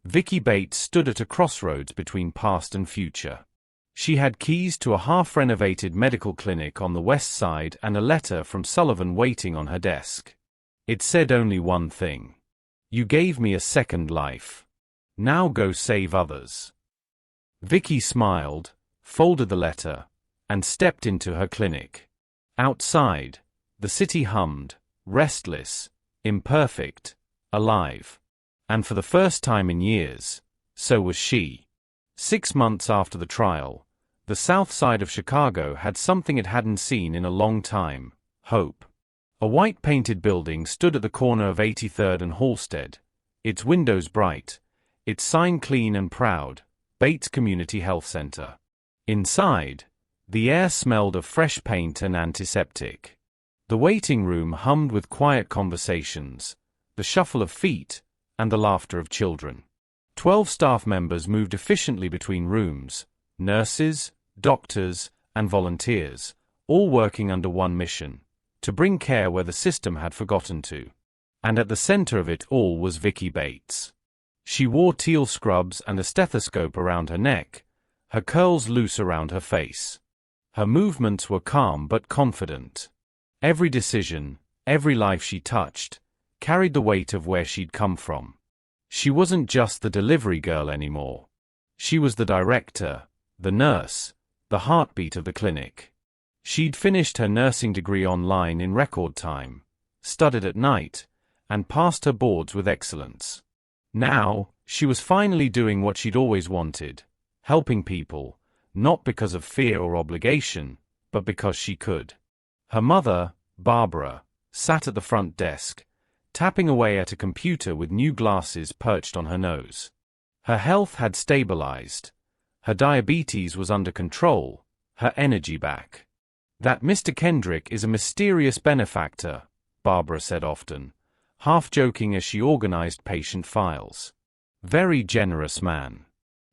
Vicky Bates stood at a crossroads between past and future. She had keys to a half-renovated medical clinic on the west side and a letter from Sullivan waiting on her desk. It said only one thing. You gave me a second life. Now go save others. Vicky smiled, folded the letter, and stepped into her clinic. Outside, the city hummed, restless, imperfect, alive. And for the first time in years, so was she. 6 months after the trial, the south side of Chicago had something it hadn't seen in a long time: hope. A white-painted building stood at the corner of 83rd and Halsted, its windows bright, its sign clean and proud, Bates Community Health Center. Inside, the air smelled of fresh paint and antiseptic. The waiting room hummed with quiet conversations, the shuffle of feet, and the laughter of children. 12 staff members moved efficiently between rooms, nurses, doctors, and volunteers, all working under one mission: to bring care where the system had forgotten to. And at the center of it all was Vicky Bates. She wore teal scrubs and a stethoscope around her neck, her curls loose around her face. Her movements were calm but confident. Every decision, every life she touched, carried the weight of where she'd come from. She wasn't just the delivery girl anymore. She was the director, the nurse, the heartbeat of the clinic. She'd finished her nursing degree online in record time, studied at night, and passed her boards with excellence. Now, she was finally doing what she'd always wanted, helping people, not because of fear or obligation, but because she could. Her mother, Barbara, sat at the front desk, tapping away at a computer with new glasses perched on her nose. Her health had stabilized. Her diabetes was under control, her energy back. "That Mr. Kendrick is a mysterious benefactor," Barbara said often, half joking as she organized patient files. "Very generous man.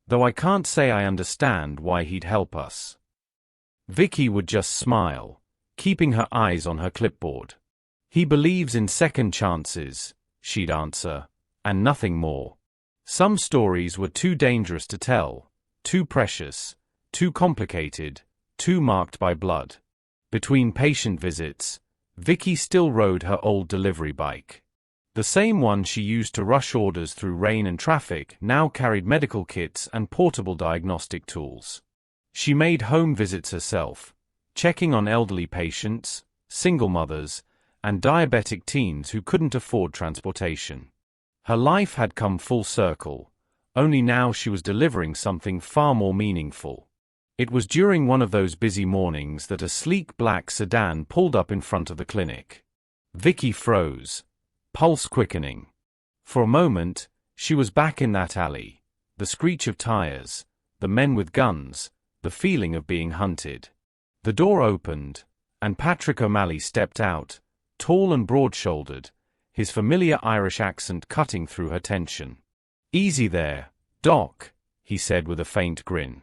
Though I can't say I understand why he'd help us." Vicky would just smile, keeping her eyes on her clipboard. "He believes in second chances," she'd answer, "and nothing more." Some stories were too dangerous to tell, too precious, too complicated, too marked by blood. Between patient visits, Vicky still rode her old delivery bike. The same one she used to rush orders through rain and traffic now carried medical kits and portable diagnostic tools. She made home visits herself, checking on elderly patients, single mothers, and diabetic teens who couldn't afford transportation. Her life had come full circle, only now she was delivering something far more meaningful. It was during one of those busy mornings that a sleek black sedan pulled up in front of the clinic. Vicky froze, pulse quickening. For a moment, she was back in that alley, the screech of tires, the men with guns, the feeling of being hunted. The door opened, and Patrick O'Malley stepped out, tall and broad-shouldered, his familiar Irish accent cutting through her tension. "Easy there, Doc," he said with a faint grin.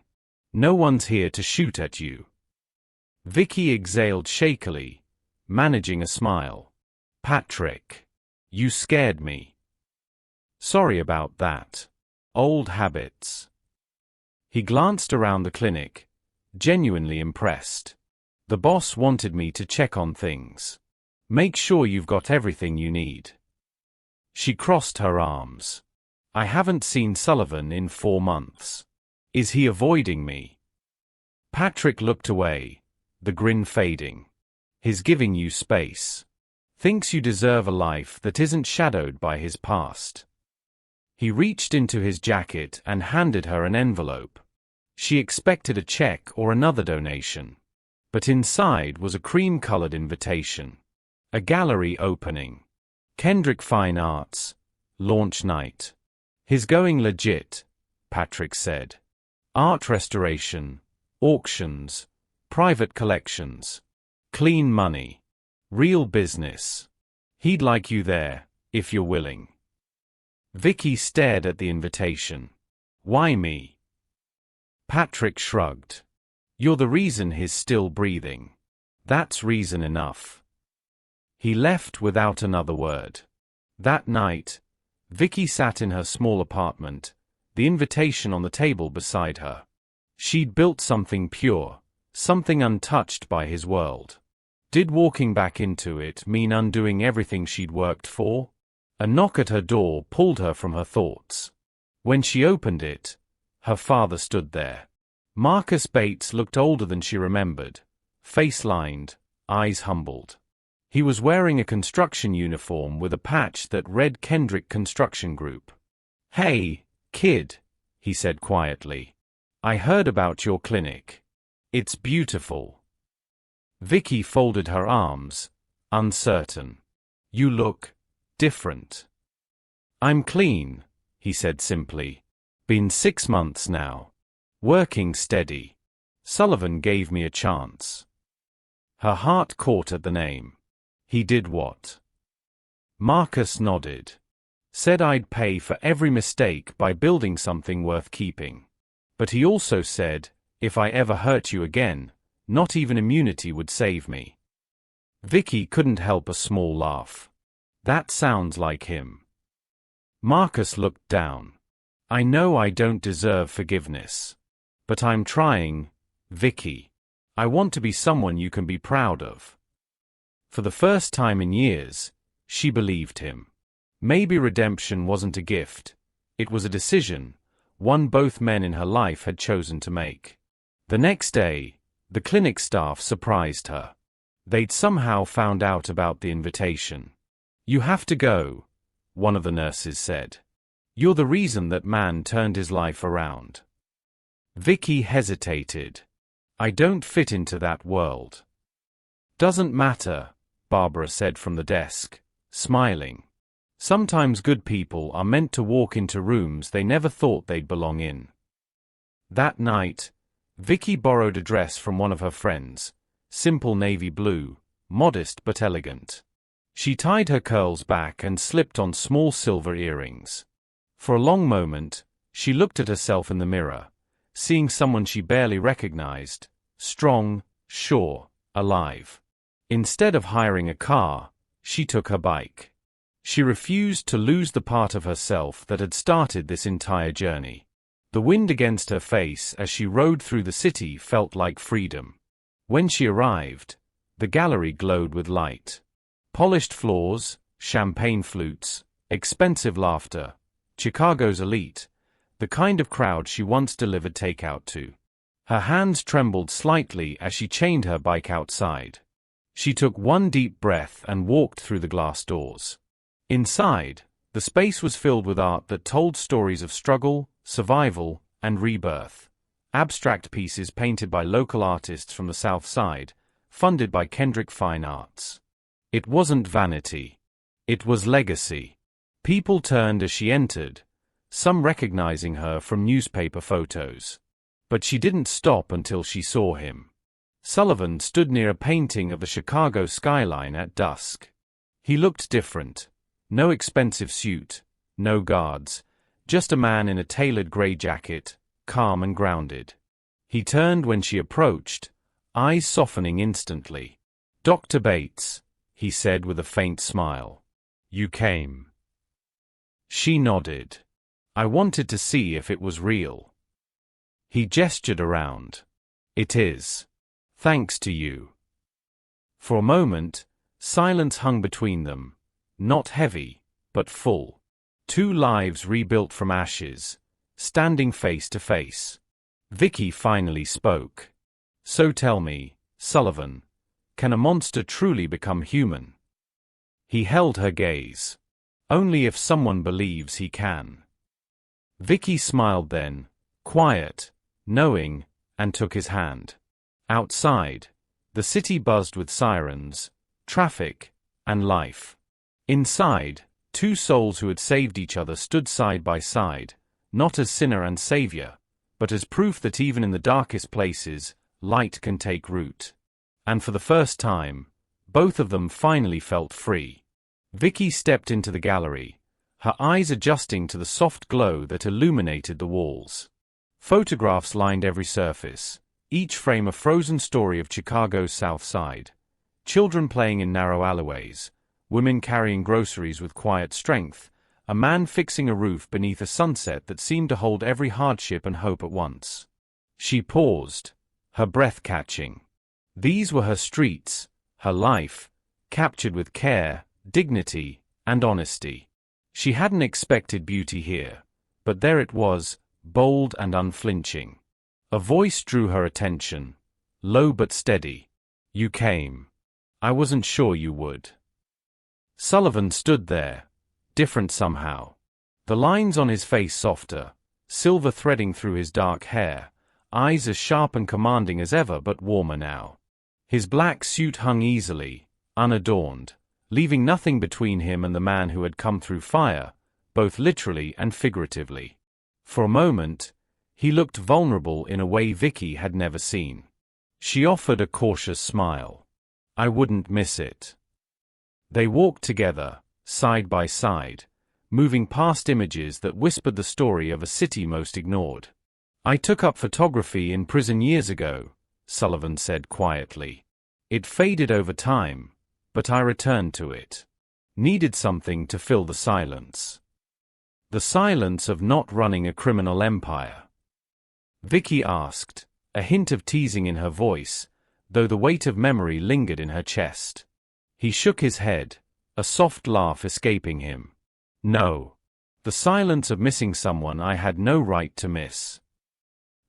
"No one's here to shoot at you." Vicky exhaled shakily, managing a smile. "Patrick, you scared me." "Sorry about that. Old habits." He glanced around the clinic, genuinely impressed. "The boss wanted me to check on things. Make sure you've got everything you need." She crossed her arms. "I haven't seen Sullivan in 4 months. Is he avoiding me?" Patrick looked away, the grin fading. "He's giving you space. Thinks you deserve a life that isn't shadowed by his past." He reached into his jacket and handed her an envelope. She expected a check or another donation. But inside was a cream-colored invitation. A gallery opening. Kendrick Fine Arts. Launch night. "He's going legit," Patrick said. "Art restoration, auctions, private collections. Clean money. Real business. He'd like you there, if you're willing." Vicky stared at the invitation. "Why me?" Patrick shrugged. "You're the reason he's still breathing. That's reason enough." He left without another word. That night, Vicky sat in her small apartment, the invitation on the table beside her. She'd built something pure, something untouched by his world. Did walking back into it mean undoing everything she'd worked for? A knock at her door pulled her from her thoughts. When she opened it, her father stood there. Marcus Bates looked older than she remembered, face lined, eyes humbled. He was wearing a construction uniform with a patch that read Kendrick Construction Group. "Hey, kid," he said quietly. "I heard about your clinic. It's beautiful." Vicky folded her arms, uncertain. "You look different." "I'm clean," he said simply. "Been 6 months now. Working steady. Sullivan gave me a chance." Her heart caught at the name. "He did what?" Marcus nodded. "Said I'd pay for every mistake by building something worth keeping. But he also said, if I ever hurt you again, not even immunity would save me." Vicky couldn't help a small laugh. "That sounds like him." Marcus looked down. I know I don't deserve forgiveness. But I'm trying, Vicky. I want to be someone you can be proud of. For the first time in years, she believed him. Maybe redemption wasn't a gift. It was a decision, one both men in her life had chosen to make. The next day, the clinic staff surprised her. They'd somehow found out about the invitation. You have to go, one of the nurses said. You're the reason that man turned his life around. Vicky hesitated. I don't fit into that world. Doesn't matter, Barbara said from the desk, smiling. Sometimes good people are meant to walk into rooms they never thought they'd belong in. That night, Vicky borrowed a dress from one of her friends, simple navy blue, modest but elegant. She tied her curls back and slipped on small silver earrings. For a long moment, she looked at herself in the mirror, seeing someone she barely recognized, strong, sure, alive. Instead of hiring a car, she took her bike. She refused to lose the part of herself that had started this entire journey. The wind against her face as she rode through the city felt like freedom. When she arrived, the gallery glowed with light. Polished floors, champagne flutes, expensive laughter, Chicago's elite, the kind of crowd she once delivered takeout to. Her hands trembled slightly as she chained her bike outside. She took one deep breath and walked through the glass doors. Inside, the space was filled with art that told stories of struggle, survival, and rebirth. Abstract pieces painted by local artists from the South Side, funded by Kendrick Fine Arts. It wasn't vanity. It was legacy. People turned as she entered, some recognizing her from newspaper photos. But she didn't stop until she saw him. Sullivan stood near a painting of the Chicago skyline at dusk. He looked different. No expensive suit, no guards, just a man in a tailored gray jacket, calm and grounded. He turned when she approached, eyes softening instantly. "Dr. Bates," he said with a faint smile. "You came." She nodded. "I wanted to see if it was real." He gestured around. "It is. Thanks to you." For a moment, silence hung between them, not heavy, but full. Two lives rebuilt from ashes, standing face to face. Vicky finally spoke. "So tell me, Sullivan, can a monster truly become human?" He held her gaze. "Only if someone believes he can." Vicky smiled then, quiet, knowing, and took his hand. Outside, the city buzzed with sirens, traffic, and life. Inside, two souls who had saved each other stood side by side, not as sinner and savior, but as proof that even in the darkest places, light can take root. And for the first time, both of them finally felt free. Vicky stepped into the gallery, her eyes adjusting to the soft glow that illuminated the walls. Photographs lined every surface, each frame a frozen story of Chicago's South Side. Children playing in narrow alleyways, women carrying groceries with quiet strength, a man fixing a roof beneath a sunset that seemed to hold every hardship and hope at once. She paused, her breath catching. These were her streets, her life, captured with care, dignity, and honesty. She hadn't expected beauty here, but there it was, bold and unflinching. A voice drew her attention, low but steady. "You came. I wasn't sure you would." Sullivan stood there, different somehow. The lines on his face softer, silver threading through his dark hair, eyes as sharp and commanding as ever but warmer now. His black suit hung easily, unadorned, leaving nothing between him and the man who had come through fire, both literally and figuratively. For a moment, he looked vulnerable in a way Vicky had never seen. She offered a cautious smile. "I wouldn't miss it." They walked together, side by side, moving past images that whispered the story of a city most ignored. "I took up photography in prison years ago," Sullivan said quietly. "It faded over time, but I returned to it. Needed something to fill the silence." The silence of not running a criminal empire. Vicky asked, a hint of teasing in her voice, though the weight of memory lingered in her chest. He shook his head, a soft laugh escaping him. No. The silence of missing someone I had no right to miss.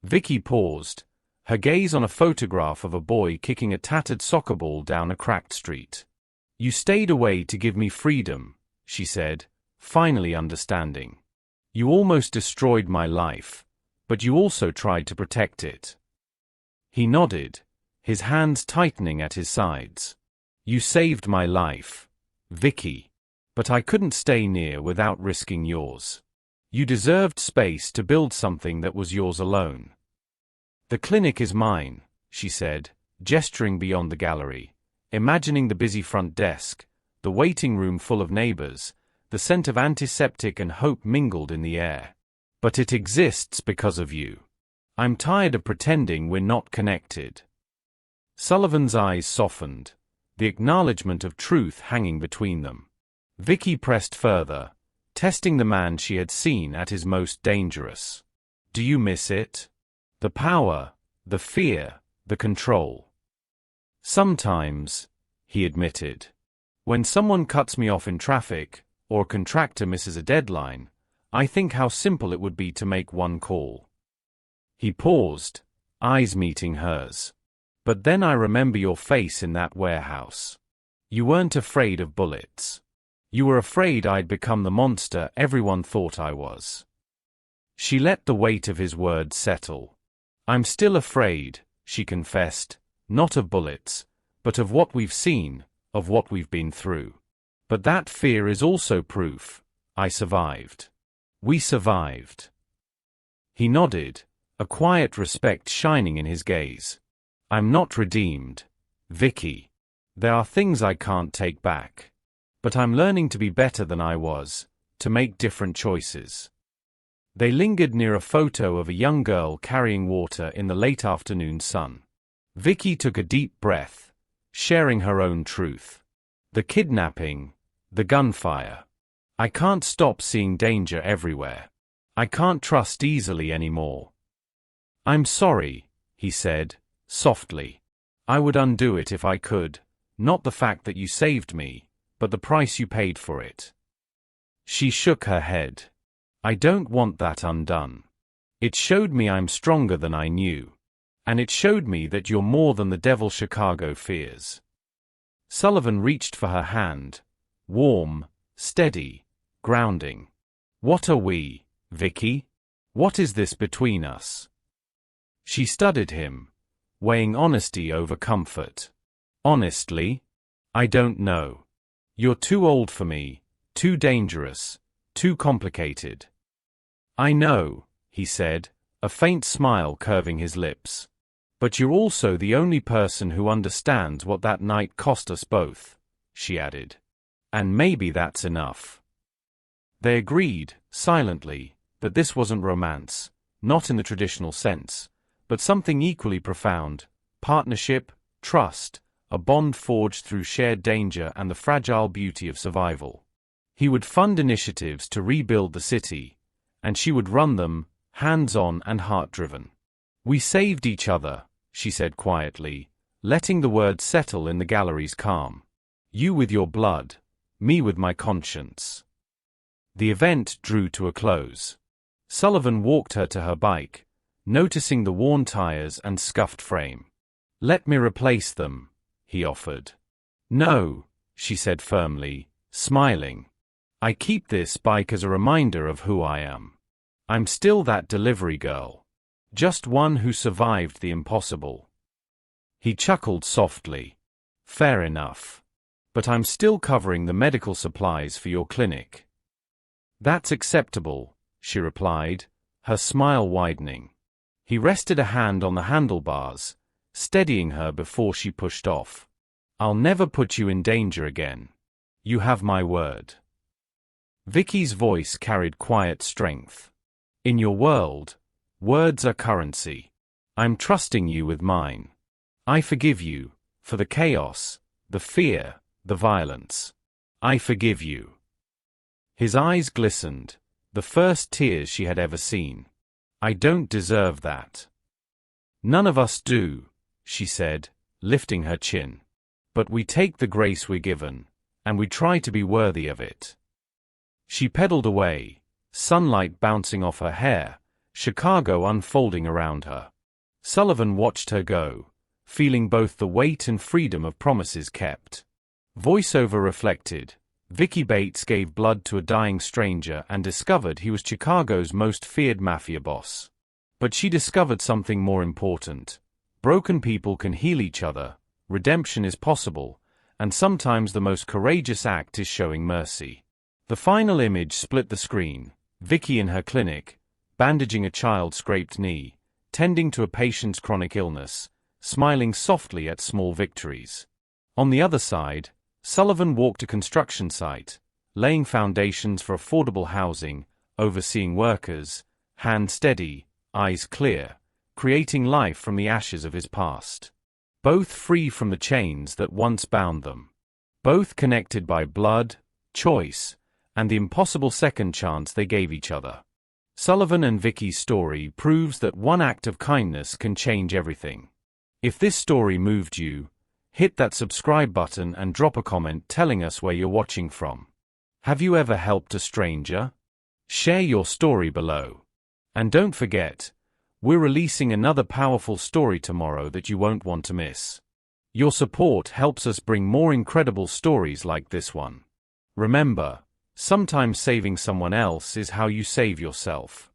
Vicky paused, her gaze on a photograph of a boy kicking a tattered soccer ball down a cracked street. You stayed away to give me freedom, she said, finally understanding. You almost destroyed my life, but you also tried to protect it. He nodded, his hands tightening at his sides. You saved my life, Vicky. But I couldn't stay near without risking yours. You deserved space to build something that was yours alone. The clinic is mine, she said, gesturing beyond the gallery, imagining the busy front desk, the waiting room full of neighbors, the scent of antiseptic and hope mingled in the air. But it exists because of you. I'm tired of pretending we're not connected. Sullivan's eyes softened, the acknowledgement of truth hanging between them. Vicky pressed further, testing the man she had seen at his most dangerous. Do you miss it? The power, the fear, the control. Sometimes, he admitted. When someone cuts me off in traffic, or a contractor misses a deadline, I think how simple it would be to make one call. He paused, eyes meeting hers. But then I remember your face in that warehouse. You weren't afraid of bullets. You were afraid I'd become the monster everyone thought I was. She let the weight of his words settle. I'm still afraid, she confessed, not of bullets, but of what we've seen, of what we've been through. But that fear is also proof. I survived. We survived. He nodded, a quiet respect shining in his gaze. I'm not redeemed, Vicky. There are things I can't take back. But I'm learning to be better than I was, to make different choices. They lingered near a photo of a young girl carrying water in the late afternoon sun. Vicky took a deep breath, sharing her own truth. The kidnapping, the gunfire. I can't stop seeing danger everywhere. I can't trust easily anymore. I'm sorry, he said, softly. I would undo it if I could, not the fact that you saved me, but the price you paid for it. She shook her head. I don't want that undone. It showed me I'm stronger than I knew. And it showed me that you're more than the devil Chicago fears. Sullivan reached for her hand, warm, steady, grounding. What are we, Vicky? What is this between us? She studied him, weighing honesty over comfort. Honestly? I don't know. You're too old for me, too dangerous, too complicated. I know, he said, a faint smile curving his lips. But you're also the only person who understands what that night cost us both, she added. And maybe that's enough. They agreed, silently, that this wasn't romance, not in the traditional sense, but something equally profound, partnership, trust, a bond forged through shared danger and the fragile beauty of survival. He would fund initiatives to rebuild the city, and she would run them, hands-on and heart-driven. We saved each other, she said quietly, letting the words settle in the gallery's calm. You with your blood, me with my conscience. The event drew to a close. Sullivan walked her to her bike, noticing the worn tires and scuffed frame. Let me replace them, he offered. No, she said firmly, smiling. I keep this bike as a reminder of who I am. I'm still that delivery girl. Just one who survived the impossible. He chuckled softly. Fair enough. But I'm still covering the medical supplies for your clinic. That's acceptable, she replied, her smile widening. He rested a hand on the handlebars, steadying her before she pushed off. I'll never put you in danger again. You have my word. Vicky's voice carried quiet strength. In your world, words are currency. I'm trusting you with mine. I forgive you, for the chaos, the fear, the violence. I forgive you. His eyes glistened, the first tears she had ever seen. "I don't deserve that." "None of us do," she said, lifting her chin. "But we take the grace we're given, and we try to be worthy of it." She pedaled away, sunlight bouncing off her hair, Chicago unfolding around her. Sullivan watched her go, feeling both the weight and freedom of promises kept. Voiceover reflected, Vicky Bates gave blood to a dying stranger and discovered he was Chicago's most feared mafia boss. But she discovered something more important. Broken people can heal each other, redemption is possible, and sometimes the most courageous act is showing mercy. The final image split the screen, Vicky in her clinic, bandaging a child's scraped knee, tending to a patient's chronic illness, smiling softly at small victories. On the other side, Sullivan walked a construction site, laying foundations for affordable housing, overseeing workers, hand steady, eyes clear, creating life from the ashes of his past. Both free from the chains that once bound them. Both connected by blood, choice, and the impossible second chance they gave each other. Sullivan and Vicky's story proves that one act of kindness can change everything. If this story moved you, hit that subscribe button and drop a comment telling us where you're watching from. Have you ever helped a stranger? Share your story below. And don't forget, we're releasing another powerful story tomorrow that you won't want to miss. Your support helps us bring more incredible stories like this one. Remember, sometimes saving someone else is how you save yourself.